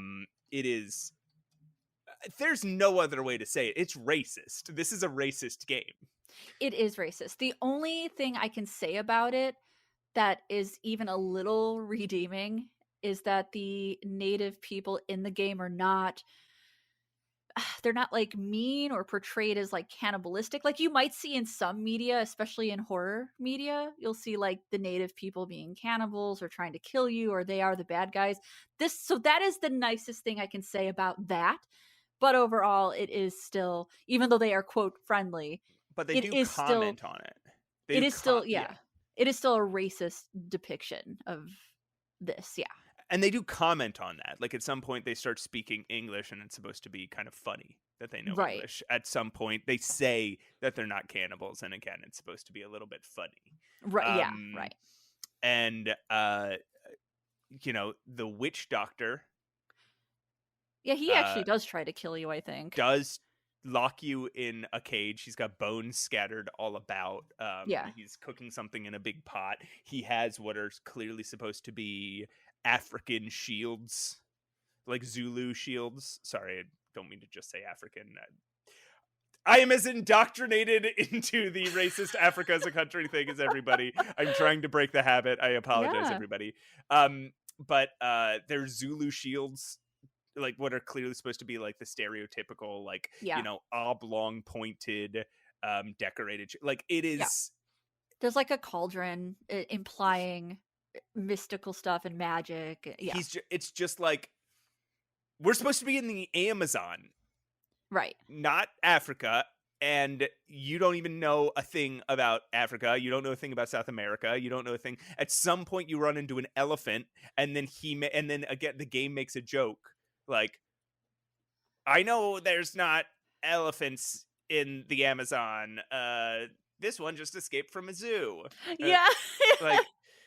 It is, there's no other way to say it. It's racist. This is a racist game. It is racist. The only thing I can say about it that is even a little redeeming is that the native people in the game are not, they're not like mean or portrayed as like cannibalistic. Like you might see in some media, especially in horror media, you'll see like the native people being cannibals or trying to kill you, or they are the bad guys. So that is the nicest thing I can say about that. But overall, it is still, even though they are quote friendly, but they do comment on it. It is still it is still a racist depiction of this. Yeah. And they do comment on that. Like at some point they start speaking English and it's supposed to be kind of funny that they know English. At some point they say that they're not cannibals, and again it's supposed to be a little bit funny. Right. Yeah. Right. And the witch doctor. Yeah, he actually does try to kill you, I think. Does lock you in a cage. He's got bones scattered all about. He's cooking something in a big pot. He has what are clearly supposed to be African shields, like Zulu shields. Sorry, I don't mean to just say African. I am as indoctrinated into the racist Africa as a country thing as everybody. I'm trying to break the habit. I apologize, everybody. But there's Zulu shields, like what are clearly supposed to be like the stereotypical, like, oblong pointed, decorated, like it is. Yeah. There's like a cauldron implying mystical stuff and magic. Yeah. It's just like, we're supposed to be in the Amazon, right? Not Africa. And you don't even know a thing about Africa. You don't know a thing about South America. You don't know a thing. At some point you run into an elephant, and then again, the game makes a joke. Like, I know there's not elephants in the Amazon. This one just escaped from a zoo. Yeah. Like,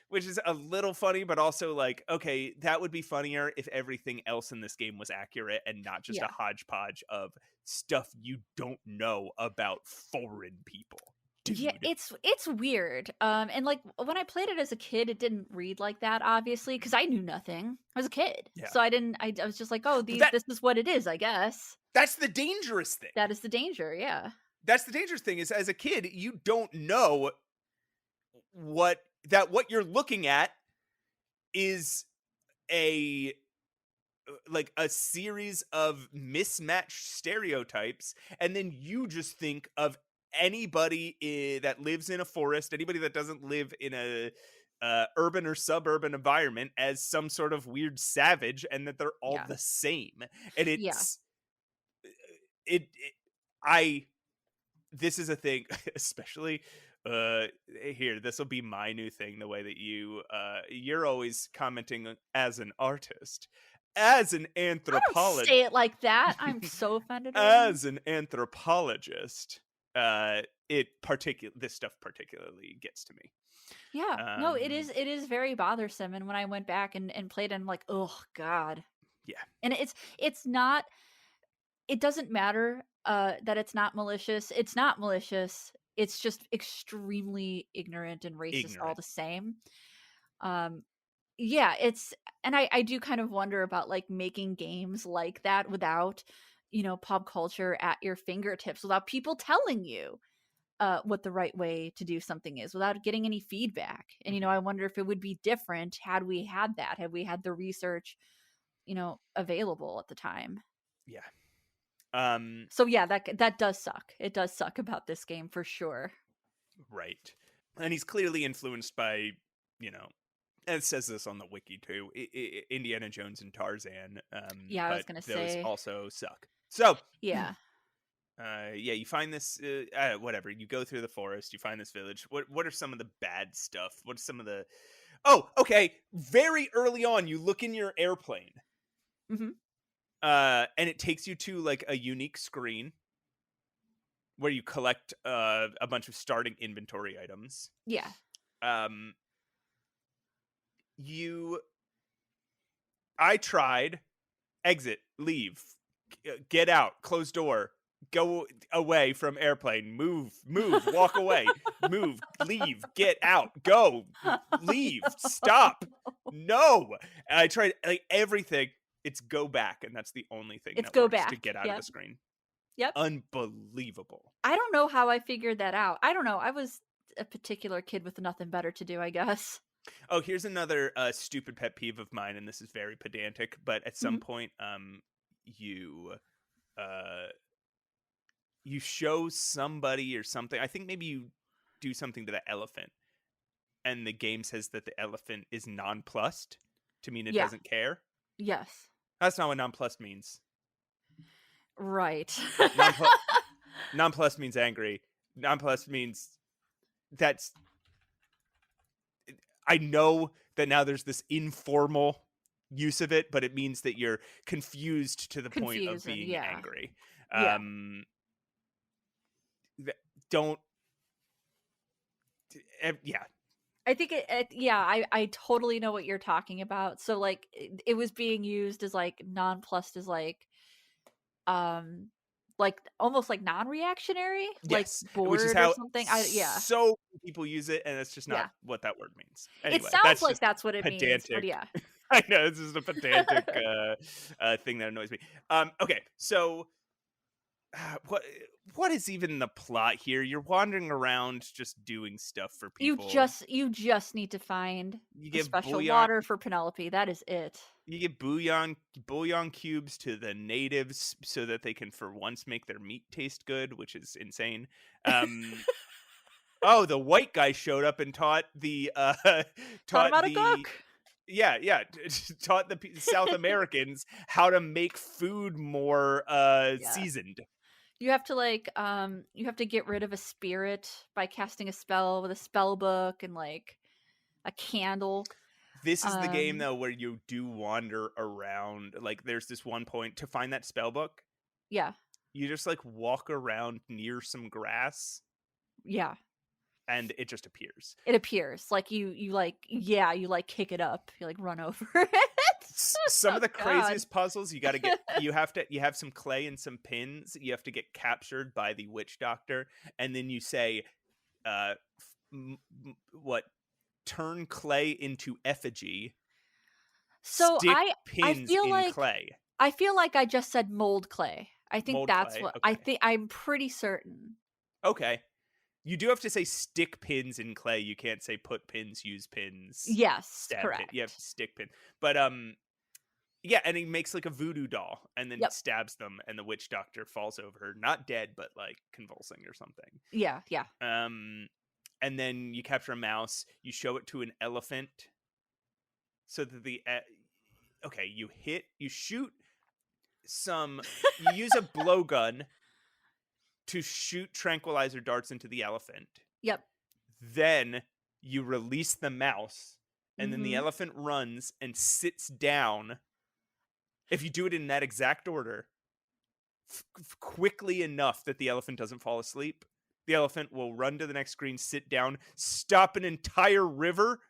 which is a little funny, but also like, okay, that would be funnier if everything else in this game was accurate and not just a hodgepodge of stuff you don't know about foreign people. Dude. Yeah, it's weird. And like when I played it as a kid, it didn't read like that, obviously, because I knew nothing. I was a kid, so I was just like, oh, this is what it is, I guess. That's the dangerous thing. That is the danger. Yeah, that's the dangerous thing. Is as a kid, you don't know what you're looking at is a series of mismatched stereotypes, and then you just think of anybody that lives in a forest, anybody that doesn't live in a urban or suburban environment, as some sort of weird savage, and that they're all the same. And it's this is a thing, especially Here, this will be my new thing. The way that you're always commenting as an artist, as an I don't anthropologist, say it like that. I'm so offended right now. as an anthropologist. This stuff particularly gets to me. Yeah. No, it Um, is very bothersome. And when I went back and played it, I'm like, oh God. yeah, And it's not, it doesn't matter that it's not malicious. It's not malicious. It's just extremely ignorant and racist all ignorant. the same. Um yeah, and I do kind of wonder about like making games like that without, pop culture at your fingertips, without people telling you what the right way to do something is, without getting any feedback. And Mhm. I wonder if it would be different had we had that, had we had the research, available at the time. Yeah. Um, So yeah, that does suck. It does suck about this game for sure. right. And he's clearly influenced by, you know, and it says this on the wiki too, Indiana Jones and Tarzan. Yeah, I was But gonna those say, also suck. So, yeah. yeah, you find this, whatever. You go through the forest, you find this village. What are some of the bad stuff? What's some of the? Oh, okay. Very early on, you look in your airplane, Hmm. and it takes you to like a unique screen where you collect a bunch of starting inventory items. Yeah. Um, I tried exit, leave, get out, close door, go away from airplane, move, walk away, move, leave, get out, go, leave, stop, no. And I tried like everything. It's go back, and that's the only thing It's that go works to back. get out of Yep. the screen. Yep. Unbelievable. I don't know how I figured that out. I don't know. I was a particular kid with nothing better to do, I guess. Oh, here's another stupid pet peeve of mine, and this is very pedantic, but at some Mhm. point, you uh you show somebody or something. I think maybe you do something to the elephant, and the game says that the elephant is nonplussed to mean it Yeah. doesn't care. Yes. That's not what nonplussed means. Right. Nonplussed nonplussed means angry. Nonplussed means that's. I know that now there's this informal use of it, but it means that you're confused to the point of Confusing. being Yeah. angry. Yeah. Um, don't. Yeah. I think yeah, I totally know what you're talking about. So like it was being used as like nonplussed as um like almost like non-reactionary, like Yes, which is bored or how something. Yeah. so many people use it, and that's just not Yeah. what that word means. It Anyway, sounds that's like just that's what it means, but pedantic. yeah. I know this is a pedantic thing that annoys me. Okay, so what what is even the plot here? You're wandering around just doing stuff for people. You just need to find You the give special bouillon. water for Penelope. That is it. You give bouillon cubes to the natives so that they can for once make their meat taste good, which is insane. Oh, the white guy showed up and taught the Taught him taught how to the cook. yeah taught the South Americans how to make food more Yeah. seasoned. You have to you have to get rid of a spirit by casting a spell with a spell book and like a candle. This is the game though where you do wander around. Like there's this one point to find that spell book. Yeah. You just like walk around near some grass Yeah. and it just appears. It appears. Like you kick it up. You like run over it. Some of the God. craziest puzzles you have some clay and some pins. You have to get captured by the witch doctor, and then you say turn clay into effigy. So stick I pins feel in like clay. I feel like I just said mold clay. I think Mold that's clay, what okay. I'm pretty certain. Okay, you do have to say stick pins in clay. You can't say put pins, use pins. Yes, Stab correct. pin. You have stick pin, but yeah, and he makes like a voodoo doll and then stabs them, and the witch doctor falls over, not dead, but like convulsing or something. Yeah. And then you capture a mouse, you show it to an elephant, so that you shoot some, you use a blowgun to shoot tranquilizer darts into the elephant. Yep. Then you release the mouse, and then the Mhm. elephant runs and sits down. If you do it in that exact order, quickly enough that the elephant doesn't fall asleep, the elephant will run to the next screen, sit down, stop an entire river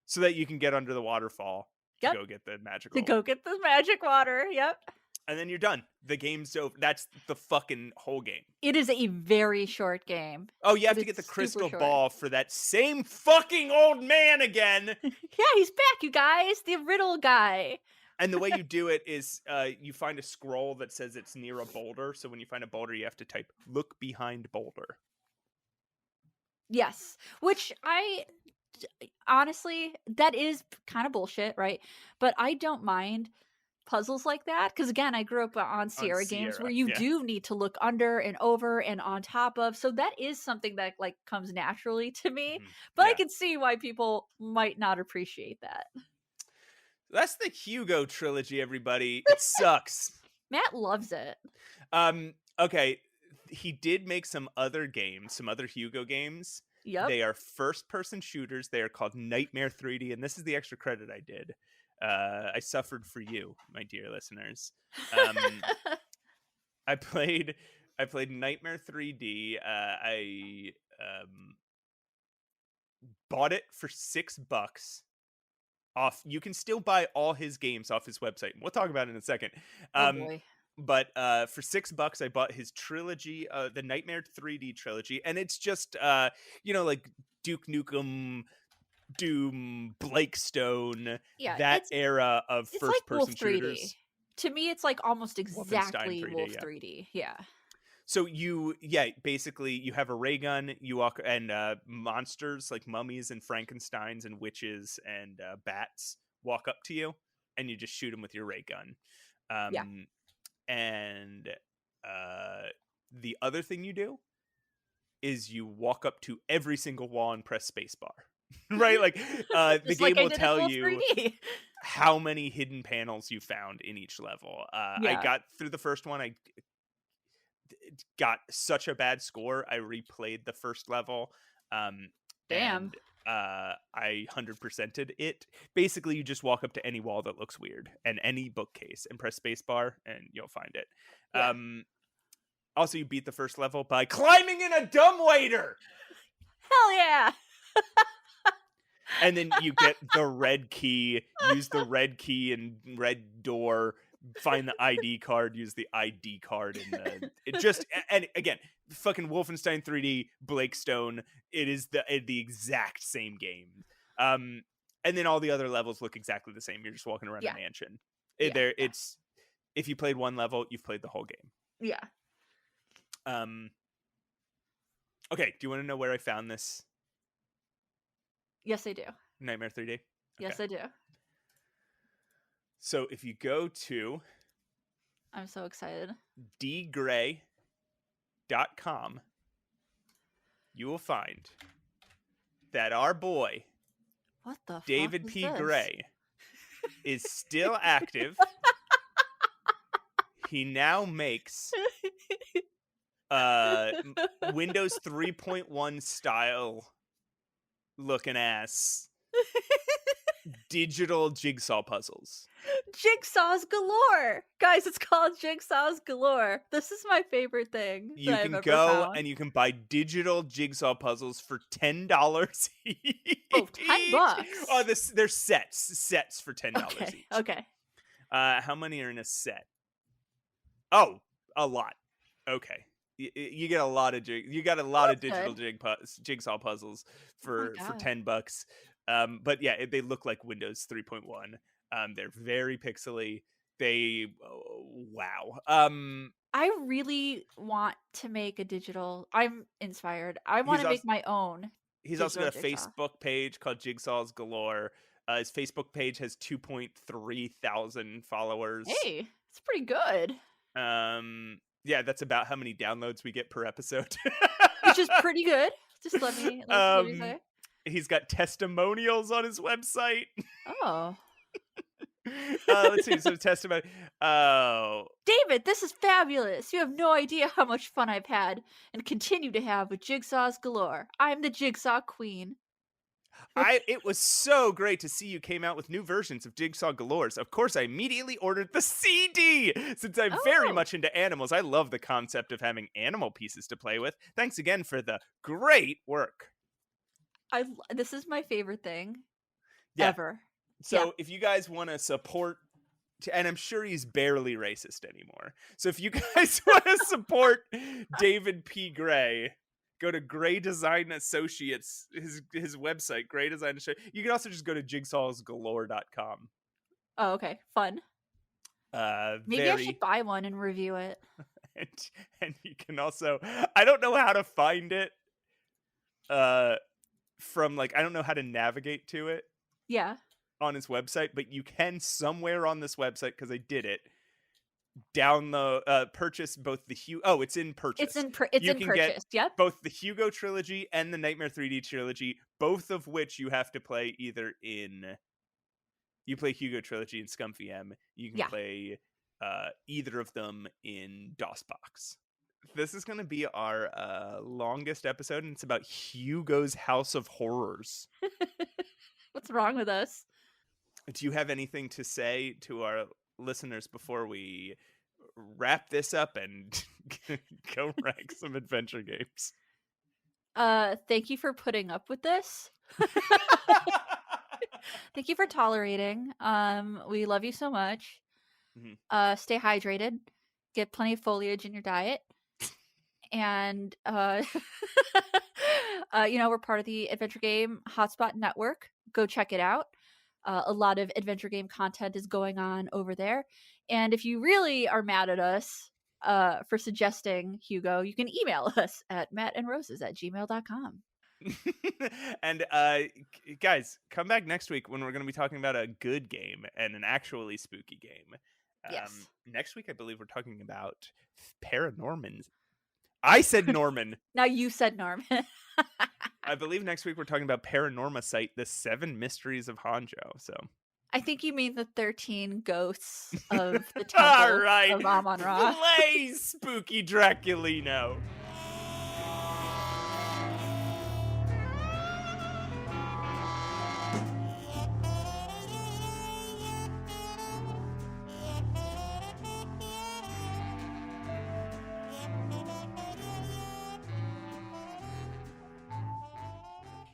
so that you can get under the waterfall to Yep. go get the To magical. go get the magic water. Yep. And then you're done. The game's over. That's the fucking whole game. It is a very short game. Oh, you have It to get the is super crystal short. ball for that same fucking old man again. Yeah, he's back, you guys. The riddle guy. And the way you do it is you find a scroll that says it's near a boulder. So when you find a boulder, you have to type, look behind boulder. Yes. Which honestly, that is kind of bullshit, right? But I don't mind puzzles like that because again, I grew up on Sierra games where Sierra, you yeah. do need to look under and over and on top of. So that is something that like comes naturally to me. Mhm. But I Yeah. can see why people might not appreciate that. That's the Hugo trilogy, everybody. It sucks. Matt loves it. Okay. He did make some other games, some other Hugo games. Yep. They are first-person shooters. They are called Nitemare 3D, and this is the extra credit I did. I suffered for you, my dear listeners. I played Nitemare 3D. I bought it for $6 off. You can still buy all his games off his website. We'll talk about it in a second. Oh boy. But for $6, I bought his trilogy, the Nitemare 3D trilogy, and it's just like Duke Nukem, Doom, Blakestone, Yeah, that era of it's like first-person Wolf 3D. shooters. To me, it's like almost Wolfenstein exactly 3D, Wolf yeah. 3D. Yeah. So basically you have a ray gun, you walk, and monsters like mummies and Frankensteins and witches and bats walk up to you, and you just shoot them with your ray gun. Yeah. And the other thing you do is you walk up to every single wall and press spacebar. Right? Like the Just game like I will did in tell Wolf you 3D. how many hidden panels you found in each level. I Yeah. got through the first one. I got such a bad score. I replayed the first level. Damn. And I 100%ed it. Basically, you just walk up to any wall that looks weird and any bookcase and press spacebar and you'll find it. Yeah. Also, you beat the first level by climbing in a dumbwaiter. Hell yeah. And then you get the red key, use the red key and red door, find the ID card, use the ID card, and again, fucking Wolfenstein 3D, Blakestone, it is the exact same game. And then all the other levels look exactly the same. You're just walking around a mansion. It's if you played one level, you've played the whole game. Yeah. Okay, do you want to know where I found this? Yes, I do. Nitemare 3D? Yes, Okay. I do. So if you go to I'm so excited. dgray.com, you will find that our boy, What the David fuck is P. this? Gray, is still active. He now makes Windows 3.1 style looking ass digital jigsaw puzzles. Jigsaws galore. Guys, it's called Jigsaws galore. This is my favorite thing. You that I've can ever go found. and you can buy digital jigsaw puzzles for $10 each. Oh, $10? Oh, they're sets for $10 Okay. each. Okay. How many are in a set? Oh, a lot. Okay. You get a lot of digital jigsaw puzzles for $10. But yeah, they look like Windows 3.1. They're very pixely. Wow. I really want to make a digital. I'm inspired. I want to make my own. He's also got a jigsaw. Facebook page called Jigsaws Galore. His Facebook page has 2.3 thousand followers. Hey, it's pretty good. Yeah, that's about how many downloads we get per episode. Which is pretty good. Just let me say. He's got testimonials on his website. Oh. Let's see. So testimony. Oh, David, this is fabulous. You have no idea how much fun I've had and continue to have with jigsaws galore. I'm the jigsaw queen. it was so great to see you came out with new versions of Jigsaw Galores. Of course, I immediately ordered the CD since I'm very Oh. much into animals. I love the concept of having animal pieces to play with. Thanks again for the great work. This is my favorite thing Yeah. ever. So if you guys want to support, and I'm sure he's barely racist anymore. So if you guys want to support David P. Gray, go to Gray Design Associates, his website, Gray Design Associates. You can also just go to jigsawsgalore.com. Oh, okay. Fun. Maybe I should buy one and review it. And you can also, I don't know how to find it. From like, I don't know how to navigate to it. Yeah. On his website, but you can somewhere on this website, because I did it, purchase both the it's in purchase. It's in You can get purchase. Yep. both the Hugo trilogy and the Nightmare 3D trilogy, both of which you have to play either in. You play Hugo trilogy in ScummVM. You can play either of them in DOSBox. This is going to be our longest episode, and it's about Hugo's House of Horrors. What's wrong with us? Do you have anything to say to our listeners before we wrap this up and go rank some adventure games? Thank you for putting up with this. Thank you for tolerating. We love you so much. Mm-hmm. Stay hydrated. Get plenty of foliage in your diet. And we're part of the Adventure Game Hotspot Network. Go check it out. A lot of adventure game content is going on over there. And if you really are mad at us for suggesting Hugo, you can email us at mattandroses@gmail.com. And guys, come back next week when we're going to be talking about a good game and an actually spooky game. Yes. Next week, I believe we're talking about Paranorman. I said Norman. Now you said Norman. I believe next week we're talking about Paranorma Site, the 7 Mysteries of Hanjo. So I think you mean the 13 ghosts of the temple of Amon-Ra. Play Spooky Draculino.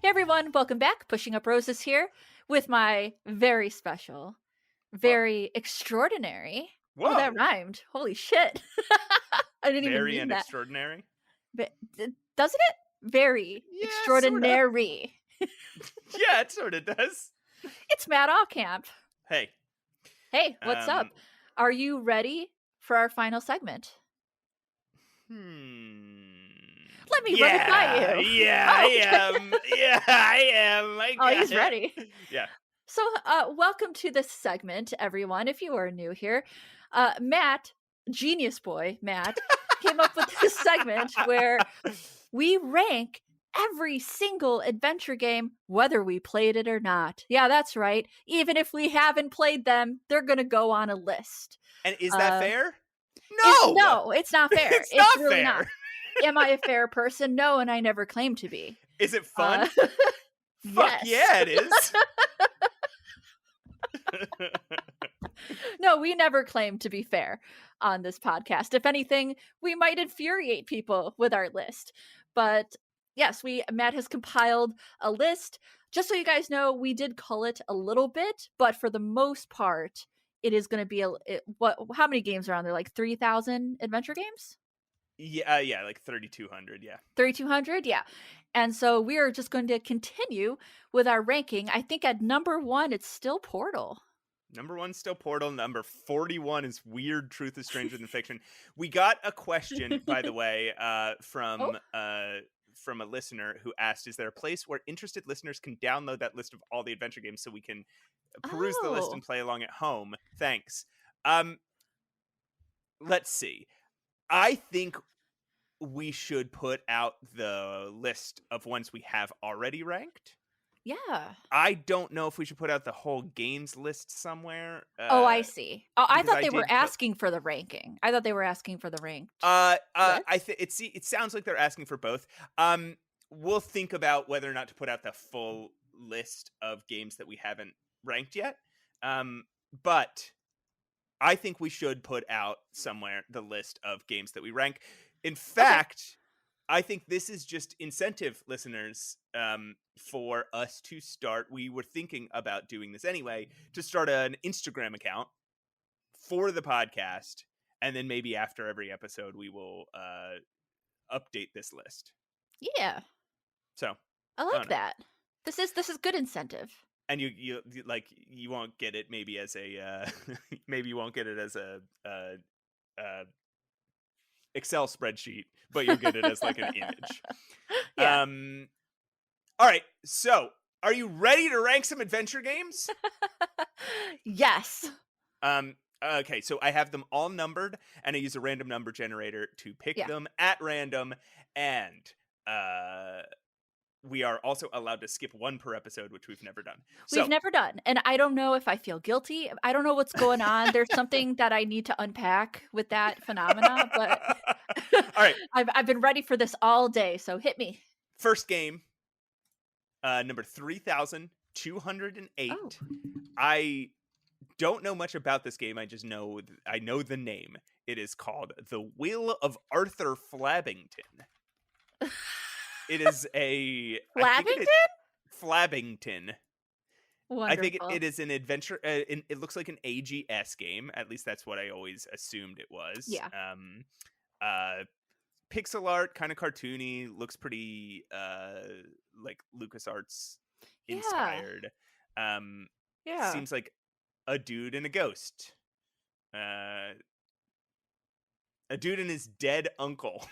Hey everyone, welcome back. Pushing Up Roses here with my very special, very extraordinary. Whoa. Oh, that rhymed. Holy shit. I didn't even mean that. Extraordinary? But, doesn't it? Very extraordinary. Yeah, it sort of does. It's Matt Allcamp. Hey. Hey, what's up? Are you ready for our final segment? Let me run it by you. Yeah, I am. Yeah, I am. He's ready. Yeah. So, welcome to this segment, everyone. If you are new here, Matt, genius boy, Matt, came up with this segment where we rank every single adventure game, whether we played it or not. Yeah, that's right. Even if we haven't played them, they're going to go on a list. And is that fair? No! No, it's not fair. It's not really fair. Not. Am I a fair person? No, and I never claimed to be. Is it fun? Fuck yes. yeah, it is. No, we never claim to be fair on this podcast. If anything, we might infuriate people with our list. But yes, Matt has compiled a list. Just so you guys know, we did cull it a little bit, but for the most part, it is going to be how many games are on there? Like 3,000 adventure games? Yeah, like 3,200, yeah. 3,200, yeah. And so we are just going to continue with our ranking. I think at number 1, it's still Portal. Number 1 still Portal. Number 41 is Weird Truth is Stranger Than Fiction. We got a question, by the way, from a listener who asked, is there a place where interested listeners can download that list of all the adventure games so we can peruse the list and play along at home? Thanks. Let's see. I think we should put out the list of ones we have already ranked. Yeah. I don't know if we should put out the whole games list somewhere. Oh, I see. Oh, I Because thought I they were did put asking for the ranking. I thought they were asking for the ranked I list. think it sounds like they're asking for both. We'll think about whether or not to put out the full list of games that we haven't ranked yet. But I think we should put out somewhere the list of games that we rank. In fact, I think this is just incentive, listeners, for us to start. We were thinking about doing this anyway, to start an Instagram account for the podcast. And then maybe after every episode, we will update this list. Yeah. So I don't like know. that. This is good incentive. And you like you won't get it maybe as a maybe you won't get it as a Excel spreadsheet, but you'll get it as like an image. Yeah. All right. So, are you ready to rank some adventure games? Yes. Okay, so I have them all numbered, and I use a random number generator to pick Yeah. them at random, and we are also allowed to skip one per episode, which we've never done. We've never done. And I don't know if I feel guilty. I don't know what's going on. There's something that I need to unpack with that phenomena, but all right. I've been ready for this all day, so hit me. First game, number 3,208. Oh. I don't know much about this game. I just know I know the name. It is called The Will of Arthur Flabbington. It is a Flabbington? Flabbington. Wonderful. I think it is an adventure. It looks like an AGS game. At least that's what I always assumed it was. Yeah. Pixel art, kind of cartoony. Looks pretty like LucasArts inspired. Yeah. Seems like a dude and a ghost. A dude and his dead uncle.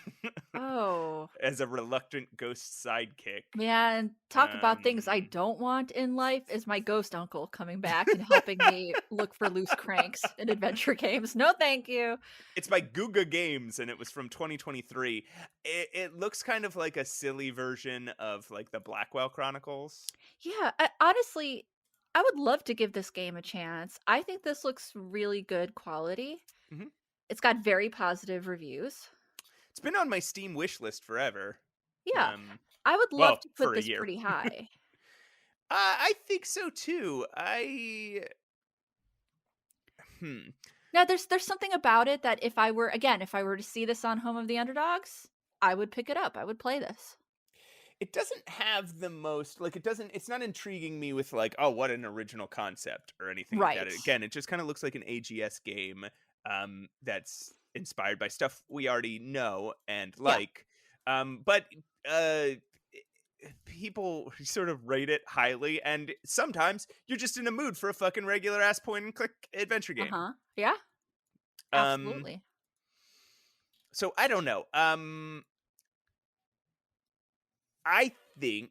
Oh. As a reluctant ghost sidekick. Man, talk about things I don't want in life is my ghost uncle coming back and helping me look for loose cranks in adventure games. No, thank you. It's by Guga Games, and it was from 2023. It looks kind of like a silly version of like the Blackwell Chronicles. Yeah, honestly, I would love to give this game a chance. I think this looks really good quality. Mhm. It's got very positive reviews. It's been on my Steam wish list forever. Yeah, I would love to for put a this year. pretty high. I think so too. Now, there's something about it that if I were to see this on Home of the Underdogs, I would pick it up. I would play this. It doesn't have the most it's not intriguing me with like, oh, what an original concept or anything like that. Right. Again, it just kind of looks like an AGS game that's inspired by stuff we already know and like. But people sort of rate it highly, and sometimes you're just in a mood for a fucking regular ass point and click adventure game. Yeah. Absolutely. So I don't know. I think.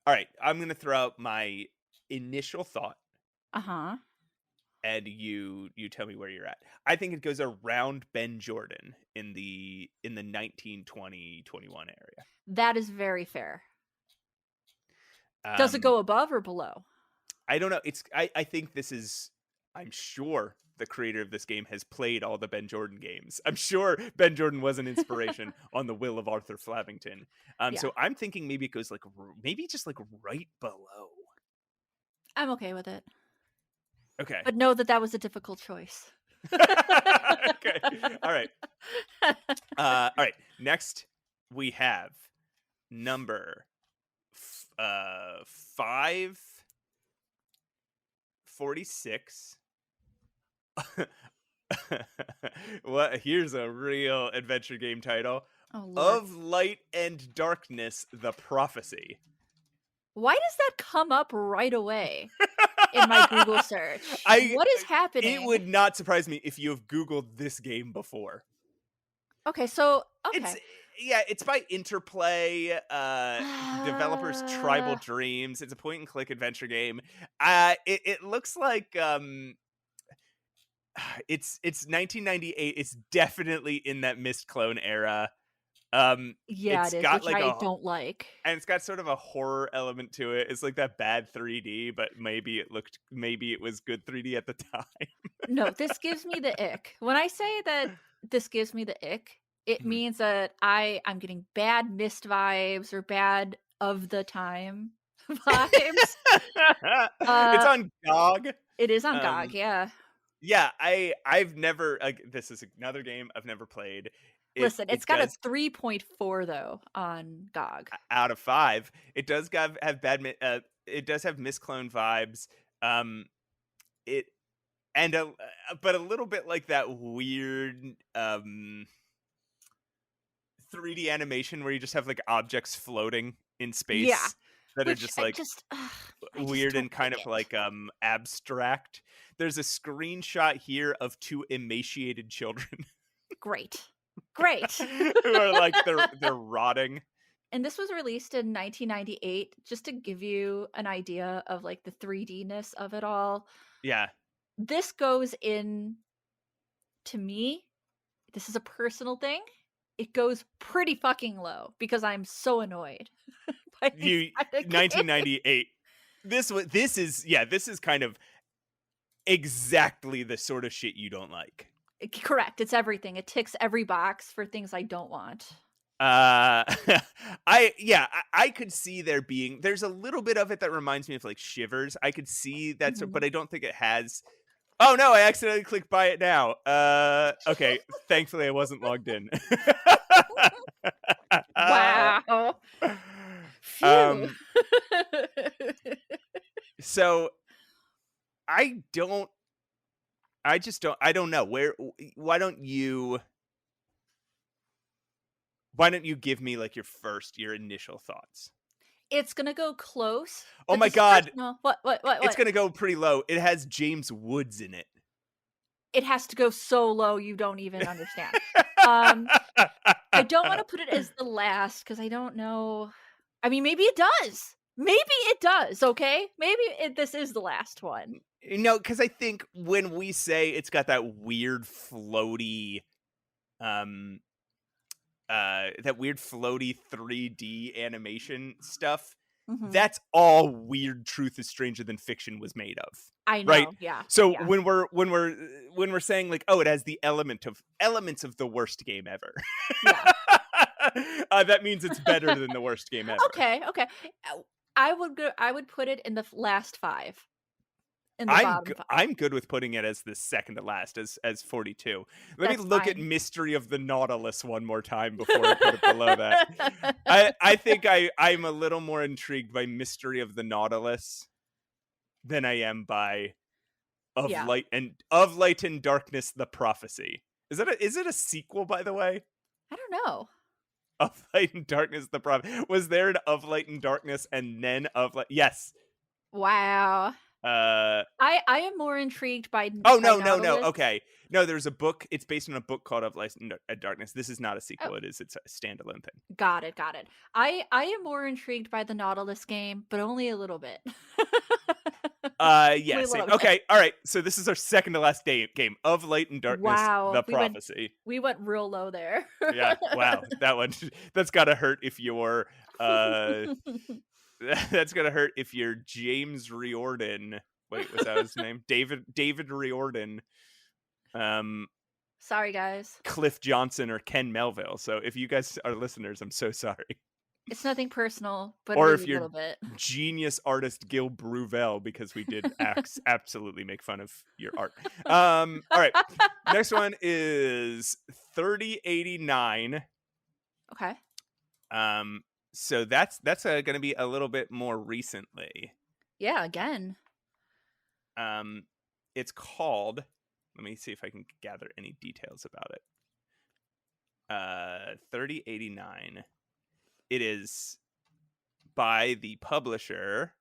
All right, I'm gonna throw out my initial thought, and you tell me where you're at. I think it goes around Ben Jordan in the 1920, 21 area. That is very fair. Does it go above or below? I don't know. I think this is. I'm sure the creator of this game has played all the Ben Jordan games. I'm sure Ben Jordan was an inspiration on The Will of Arthur Flabbington. So I'm thinking maybe it goes like just like right below. I'm okay with it. Okay. But know that was a difficult choice. Okay. All right. All right. Next, we have number 546. Here's a real adventure game title. Oh, Lord. Of Light and Darkness, The Prophecy. Why does that come up right away in my Google search? What is happening? It would not surprise me if you have Googled this game before. Okay, so it's by Interplay, developers Tribal Dreams. It's a point and click adventure game. It looks like it's 1998. It's definitely in that Myst clone era. Yeah, it It's is, got which like I a don't like. and it's got sort of a horror element to it. It's like that bad 3D, but maybe it was good 3D at the time. No, this gives me the ick. When I say that this gives me the ick, it Mhm. means that I'm getting bad mist vibes or bad of the time vibes. It's Uh, on GOG. it is on GOG, Um, yeah. yeah, I've never this is another game I've never played. Listen, it's It got a does 3.4 though on GOG. out of 5. It does have it does have misclone vibes. Um, it and but a little bit like that weird 3D animation where you just have like objects floating in Yeah, space that are which just I like just I just weird don't and kind like of it. like abstract. There's a screenshot here of 2 emaciated children Great. Great. who are like they're rotting. And this was released in 1998, just to give you an idea of like the 3D-ness of it all. Yeah. This goes in, to me, this is a personal thing. It goes pretty fucking low because I'm so annoyed by these You kind of games. 1998. This is kind of exactly the sort of shit you don't like. Correct. It's everything. It ticks every box for things I don't want. I could see there's a little bit of it that reminds me of like Shivers. I could see that, but I don't think it has. Oh no, I accidentally clicked buy it now. Okay, thankfully I wasn't logged in. Wow. Phew. um, so I don't. I just don't. I don't know where. Why don't you give me like your initial thoughts? It's gonna go close. Oh But my this is god, personal. What? it's gonna go pretty low. It has James Woods in it. It has to go so low you don't even understand. I don't want to put it as the last because I don't know. I mean, maybe it does. Maybe it does. Okay, maybe this is the last one. No, because I think when we say it's got that weird floaty, that weird floaty 3D animation stuff, Mhm. that's all weird Truth is Stranger Than Fiction was made of. I know. Right? Yeah. So yeah. when we're saying like, oh, it has the elements of the worst game ever. Yeah. That means it's better than the worst game ever. Okay. I would put it in the last 5. In the bottom 5. I'm good with putting it as the second to last, as 42. Let That's me look at fine. Mystery of the Nautilus one more time before I put it below that. I think I'm a little more intrigued by Mystery of the Nautilus than I am by Of Yeah. Light and Darkness, the Prophecy. Is it a sequel, by the way? I don't know. Of Light and Darkness, the Prophecy. Was there an Of Light and Darkness and then Of Light? Yes. Wow. I am more intrigued by. Oh by no. Nautilus. Okay, no. There's a book. It's based on a book called Of Light and Darkness. This is not a sequel. Oh. It's a standalone thing. Got it. I am more intrigued by the Nautilus game, but only a little bit. Yeah. Only a Same. little bit. Okay. All right. So this is our second to last game of Light and Darkness. Wow, The Prophecy. We went real low there. Yeah. Wow. That's gotta hurt if you're. That's gonna hurt if you're James Riordan. Wait, was that his name? David Riordan. Sorry, guys. Cliff Johnson or Ken Melville. So if you guys are listeners, I'm so sorry. It's nothing personal, but Or it if is a you're little bit. Genius artist Gil Bruvel, because we did absolutely make fun of your art. All right. Next one is 3089. Okay. So that's going to be a little bit more recently. Yeah, again. It's called, let me see if I can gather any details about it. 3089. It is by the publisher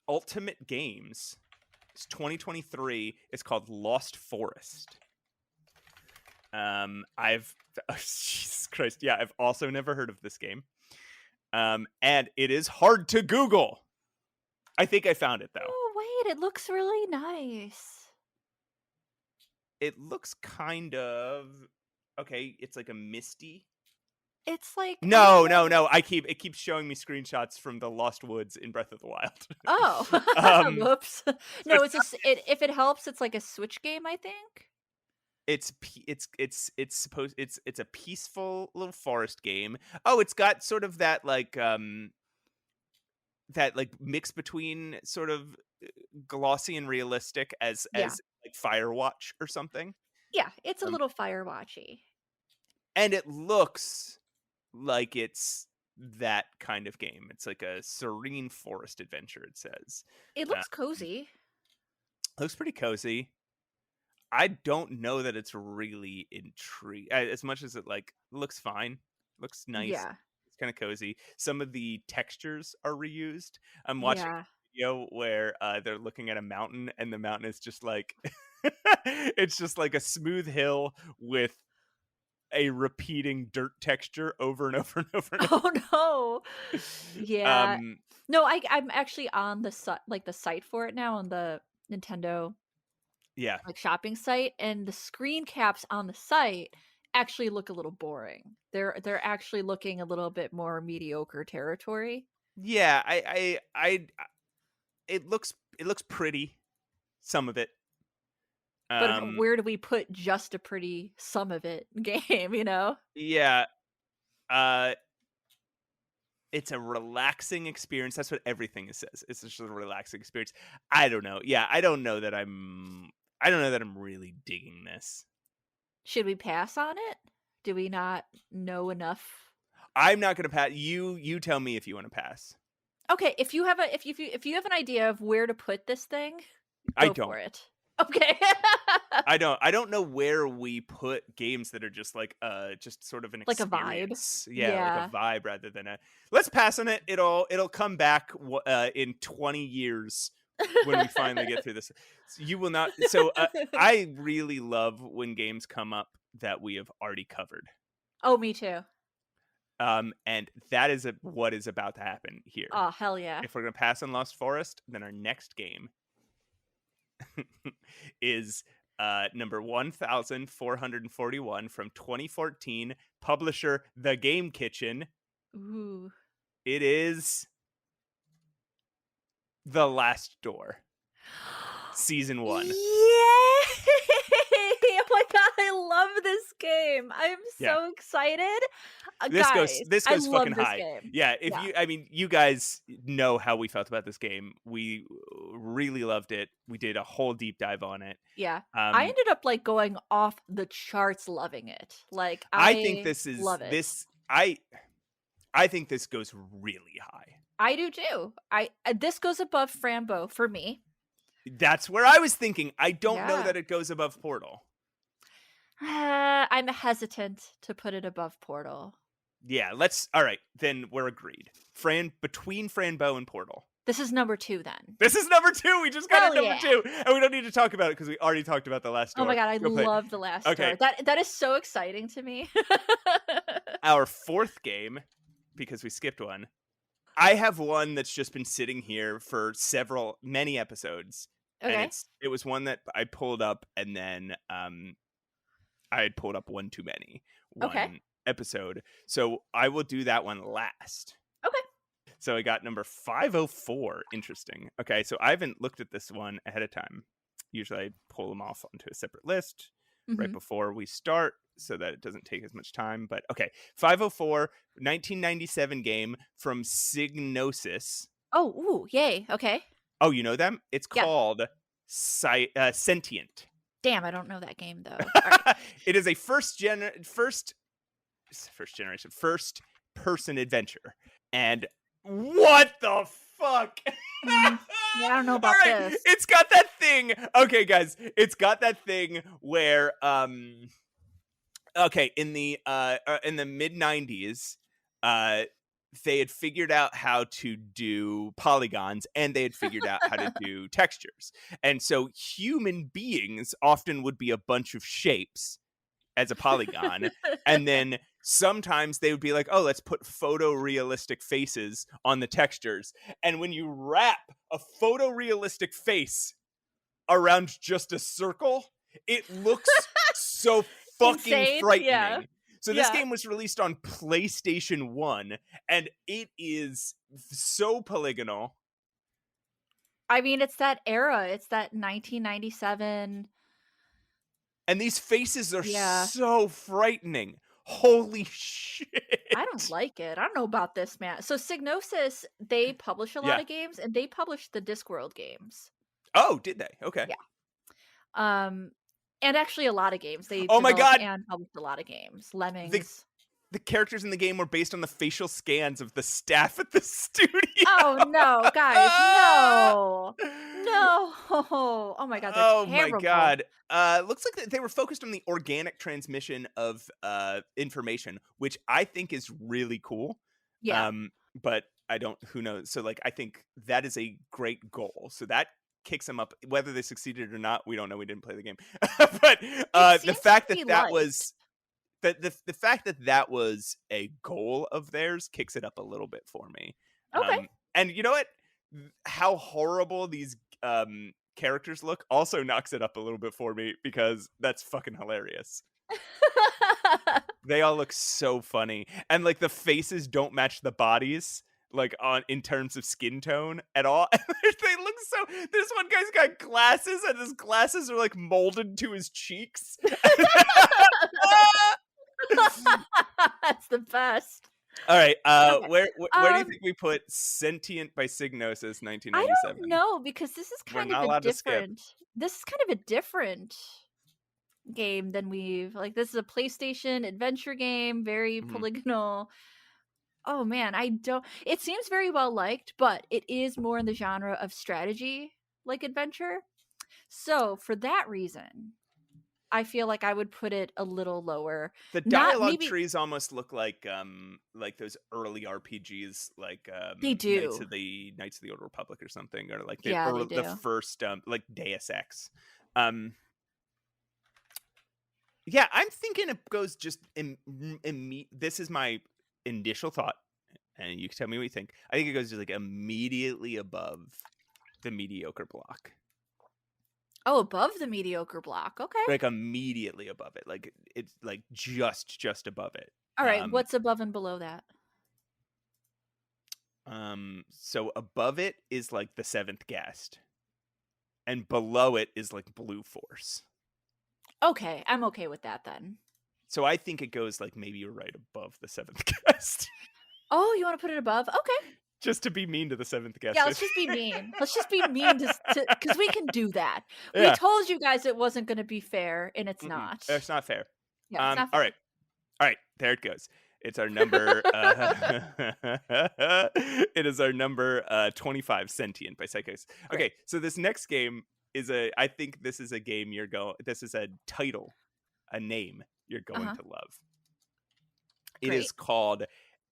Ultimate Games. It's 2023. It's called Lost Forest. Jesus Christ. Yeah, I've also never heard of this game. And it is hard to Google. I think I found it though. Oh, wait, it looks really nice. It looks kind of Okay, it's like a misty. It's like No. It keeps showing me screenshots from the Lost Woods in Breath of the Wild. Oh, um, whoops. so No, it's it's if it helps, it's like a Switch game, I think. it's a peaceful little forest game. Oh, it's got sort of that like mix between sort of glossy and realistic Yeah. as like Firewatch or something. Yeah, it's a Um, little Firewatchy. and it looks like it's that kind of game. It's like a serene forest adventure, it says. It Uh, looks cozy. looks pretty cozy. I don't know that it's really intrigued as much as it like looks fine. Looks nice. Yeah. It's kind of cozy. Some of the textures are reused. I'm watching Yeah. a video where they're looking at a mountain and the mountain is just like it's just like a smooth hill with a repeating dirt texture over and over and over and over. Oh no. Yeah. Um No, I'm actually on the the site for it now on the Nintendo yeah. like shopping site, and the screen caps on the site actually look a little boring. They're actually looking a little bit more mediocre territory. Yeah, it looks pretty, some of it. But where do we put just a pretty some of it game, you know? Yeah. Uh it's a relaxing experience. That's what everything says. It's just a relaxing experience. I don't know. Yeah, I don't know that I'm really digging this. Should we pass on it? Do we not know enough? I'm not going to pass. You tell me if you want to pass. Okay, if you have an idea of where to put this thing, I go don't. for it. Okay. I don't know where we put games that are just like just sort of an Like a vibe. experience. Yeah, like a vibe rather than a let's pass on it. It'll come back in 20 years when we finally get through this. You will not. So I really love when games come up that we have already covered. Oh, me too. And that is what is about to happen here. Oh, hell yeah. If we're gonna pass on Lost Forest, then our next game is number 1441 from 2014, publisher The Game Kitchen. Ooh. It is The Last Door, season 1. Yay! Oh my god, I love this game. I'm so excited. This Guys, goes I fucking love this high. game. Yeah, you guys know how we felt about this game. We really loved it. We did a whole deep dive on it. Yeah. I ended up like going off the charts loving it. Like I think this is love it. this I think this goes really high. I do too. This goes above Frambo for me. That's where I was thinking. I don't know Yeah. that it goes above Portal. I'm hesitant to put it above Portal. Yeah, all right, then we're agreed. Between Frambo and Portal. This is number 2 then. This is number 2. We just got Hell our number yeah. 2. And we don't need to talk about it because we already talked about The Last Door. Oh my god, I Go play it. love The Last Okay. Door. That is so exciting to me. Our fourth game, because we skipped one, I have one that's just been sitting here for many episodes. Okay. And it was one that I pulled up, and then I had pulled up one too many. One episode. So I will do that one last. Okay. So I got number 504. Interesting. Okay, so I haven't looked at this one ahead of time. Usually I pull them off onto a separate list right before we start so that it doesn't take as much time. But okay, 504, 1997 game from Psygnosis. Oh, ooh, yay. Okay. Oh, you know them? It's Yeah. called Sentient. Damn, I don't know that game though. All right. It is a first person adventure. And what the fuck? Yeah, I don't know about this. It's got that thing. Okay, guys, it's got that thing where okay, in the mid 90s, they had figured out how to do polygons, and they had figured out how to do textures. And so human beings often would be a bunch of shapes as a polygon. And then sometimes they would be like, oh, let's put photorealistic faces on the textures. And when you wrap a photorealistic face around just a circle, it looks so fucking insane. Yeah. frightening. So this Yeah. game was released on PlayStation 1, and it is so polygonal. I mean, it's that era. It's that 1997. And these faces are Yeah. so frightening. Holy shit. I don't like it. I don't know about this, man. So Psygnosis, they publish a lot Yeah. of games, and they publish the Discworld games. Oh, did they? Okay. Yeah. And actually a lot of games. They Oh my developed God. and published a lot of games. Lemmings. The characters in the game were based on the facial scans of the staff at the studio. Oh no, guys, no. No. Oh my God, they're Oh terrible. my God. Looks like they were focused on the organic transmission of information, which I think is really cool. Yeah. But I don't, who knows? So like, I think that is a great goal. So that kicks them up. Whether they succeeded or not, we don't know. We didn't play the game. But the seems fact to that be that liked. was the fact that that was a goal of theirs kicks it up a little bit for me. Okay. And you know what? How horrible these characters look also knocks it up a little bit for me, because that's fucking hilarious. They all look so funny, and like the faces don't match the bodies, like in terms of skin tone at all. They look so. This one guy's got glasses, and his glasses are like molded to his cheeks. That's the best. All right, Okay. where do you think we put Sentient by Psygnosis, 1997? I don't know, because this is We're kind not of a allowed to skip. different. This is kind of a different game than we've like. This is a PlayStation adventure game, very Mhm. polygonal. Oh man, I don't. It seems very well liked, but it is more in the genre of strategy, like adventure. So for that reason, I feel like I would put it a little lower. The Not dialogue maybe trees almost look like those early RPGs, like they Knights do. of the Old Republic or something, or like Yeah, they the do. first like Deus Ex. Yeah, I'm thinking it goes just this is my initial thought, and you can tell me what you think. I think it goes just like immediately above the mediocre block. Oh, above the mediocre block. Okay. Like immediately above it. Like it's like just above it. All right. What's above and below that? So above it is like the Seventh Guest, and below it is like Blue Force. Okay, I'm okay with that then. So I think it goes like maybe you're right above the Seventh Guest. Oh, you want to put it above? Okay. Just to be mean to the Seventh Guest. Yeah, let's just be mean. Let's just be mean to because we can do that. Yeah. We told you guys it wasn't going to be fair, and it's not. It's not fair. Yeah, it's not fair. All right. There it goes. It's our number. It is our number 25, Sentient by Psychos. Okay, so this next game is I think this is a game this is a title, a name you're going to love. It is called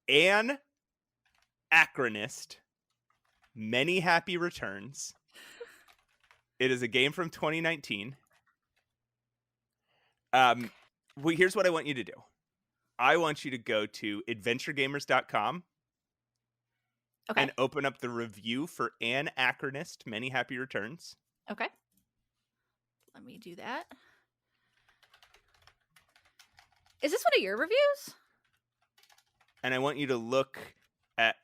Anachronist. Many Happy Returns. It is a game from 2019. Here's what I want you to do. I want you to go to adventuregamers.com and open up the review for Anachronist, Many Happy Returns. Okay. Let me do that. Is this one of your reviews? And I want you to look at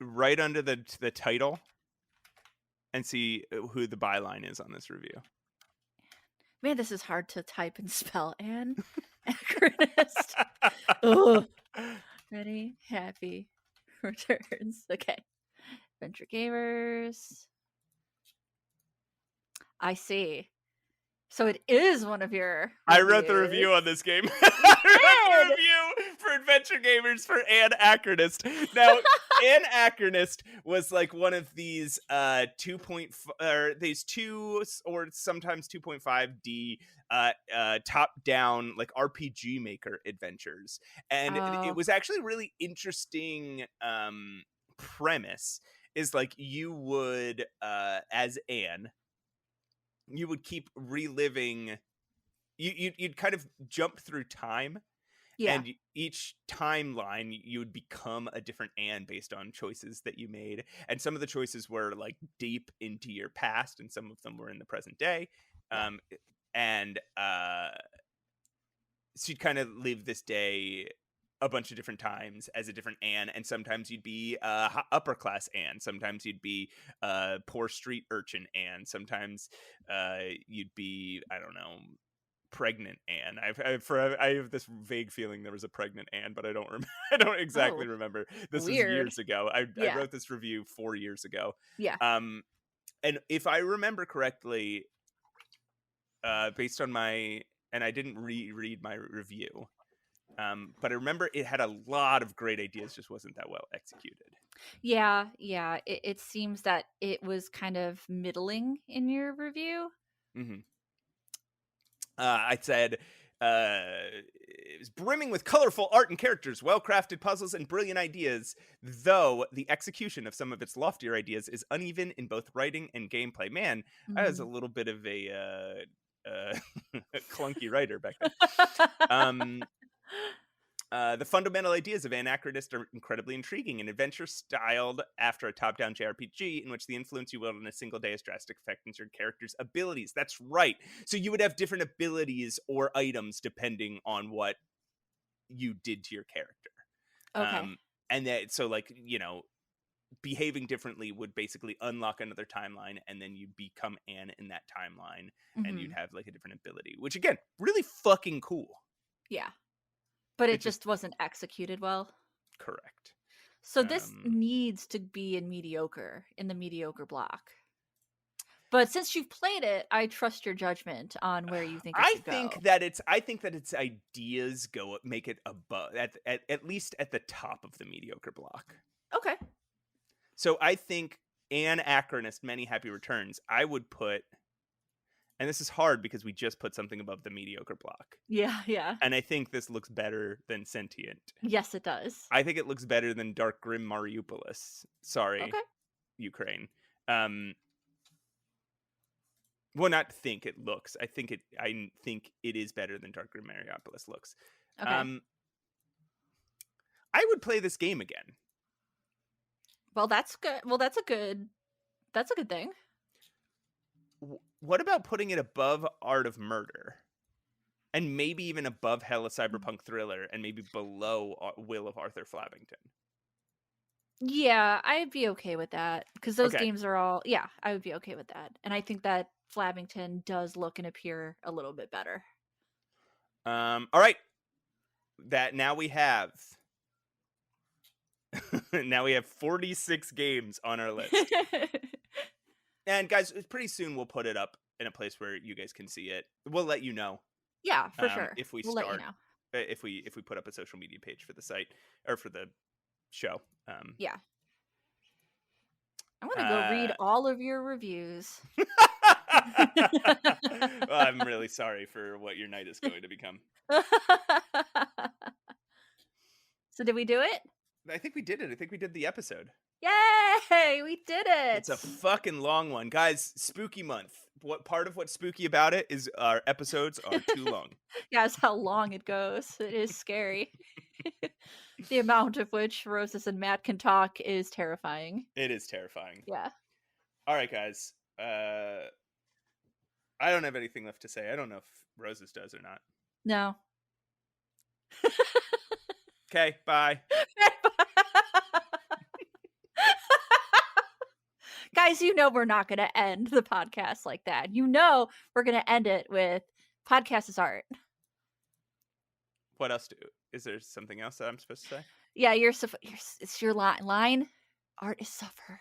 right under the title and see who the byline is on this review. Man, this is hard to type and spell. Anachronist. Ugh. Many Happy Returns. Okay. Adventure Gamers. I see. So it is one of your reviews. I wrote the review on this game. I wrote the review for Adventure Gamers for Anachronist. Now, Anachronist was like one of these 2.5 or these 2 or sometimes 2.5D top-down like RPG Maker adventures, and it was actually really interesting premise. Is like you would as Anne. You would keep reliving. You'd kind of jump through time, and each timeline you would become a different Anne based on choices that you made. And some of the choices were like deep into your past, and some of them were in the present day. so you'd kind of live this day a bunch of different times as a different Anne, and sometimes you'd be upper class Anne, sometimes you'd be poor street urchin Anne, sometimes you'd be, I don't know, pregnant Anne. I have this vague feeling there was a pregnant Anne, but I don't I don't exactly Oh, remember. This was weird. years ago. I Yeah. wrote this review 4 years ago. Yeah. And if I remember correctly, based on my, and I didn't reread my review, but I remember it had a lot of great ideas, just wasn't that well executed. Yeah. It seems that it was kind of middling in your review. Mm-hmm. I said it was brimming with colorful art and characters, well-crafted puzzles, and brilliant ideas, though the execution of some of its loftier ideas is uneven in both writing and gameplay. Man, I was a little bit of a clunky writer back then. The fundamental ideas of Anachronist are incredibly intriguing. An adventure styled after a top-down JRPG in which the influence you wield in a single day has drastic effect on your character's abilities. That's right. So you would have different abilities or items depending on what you did to your character. Okay. And that, so like, you know, behaving differently would basically unlock another timeline, and then you'd become Anne in that timeline, and you'd have like a different ability, which again, really fucking cool. Yeah. But it just wasn't executed well. Correct. So this needs to be in the mediocre block. But since you've played it, I trust your judgment on where you think it should go. I think that its ideas make it above, at least at the top of the mediocre block. Okay. So I think Anachronist, Many Happy Returns, I would put, and this is hard because we just put something above the mediocre block. Yeah. And I think this looks better than Sentient. Yes, it does. I think it looks better than Dark Grim Mariupolis. Sorry, okay. Ukraine. Well, not think it looks. I think it is better than Dark Grim Mariupolis looks. Okay. I would play this game again. Well, that's good. Well, that's a good thing. What about putting it above Art of Murder? And maybe even above Hella Cyberpunk Thriller, and maybe below Will of Arthur Flabbington. Yeah, I'd be okay with that. Because those games are all... Yeah, I would be okay with that. And I think that Flabbington does look and appear a little bit better. All right. That now we have... now we have 46 games on our list. And guys, pretty soon we'll put it up in a place where you guys can see it. We'll let you know. Yeah, for sure. If we'll let you know. If we put up a social media page for the site or for the show. Yeah. I'm gonna go read all of your reviews. Well, I'm really sorry for what your night is going to become. So did we do it? I think we did it. I think we did the episode. Yay! We did it! It's a fucking long one. Guys, spooky month. What part of what's spooky about it is our episodes are too long. Yeah, it's how long it goes. It is scary. The amount of which Roses and Matt can talk is terrifying. It is terrifying. Yeah. All right, guys. I don't have anything left to say. I don't know if Roses does or not. No. Okay, bye. Guys, you know we're not going to end the podcast like that. You know we're going to end it with podcast is art. What else is there something else that I'm supposed to say? Yeah, it's your line. Art is suffer.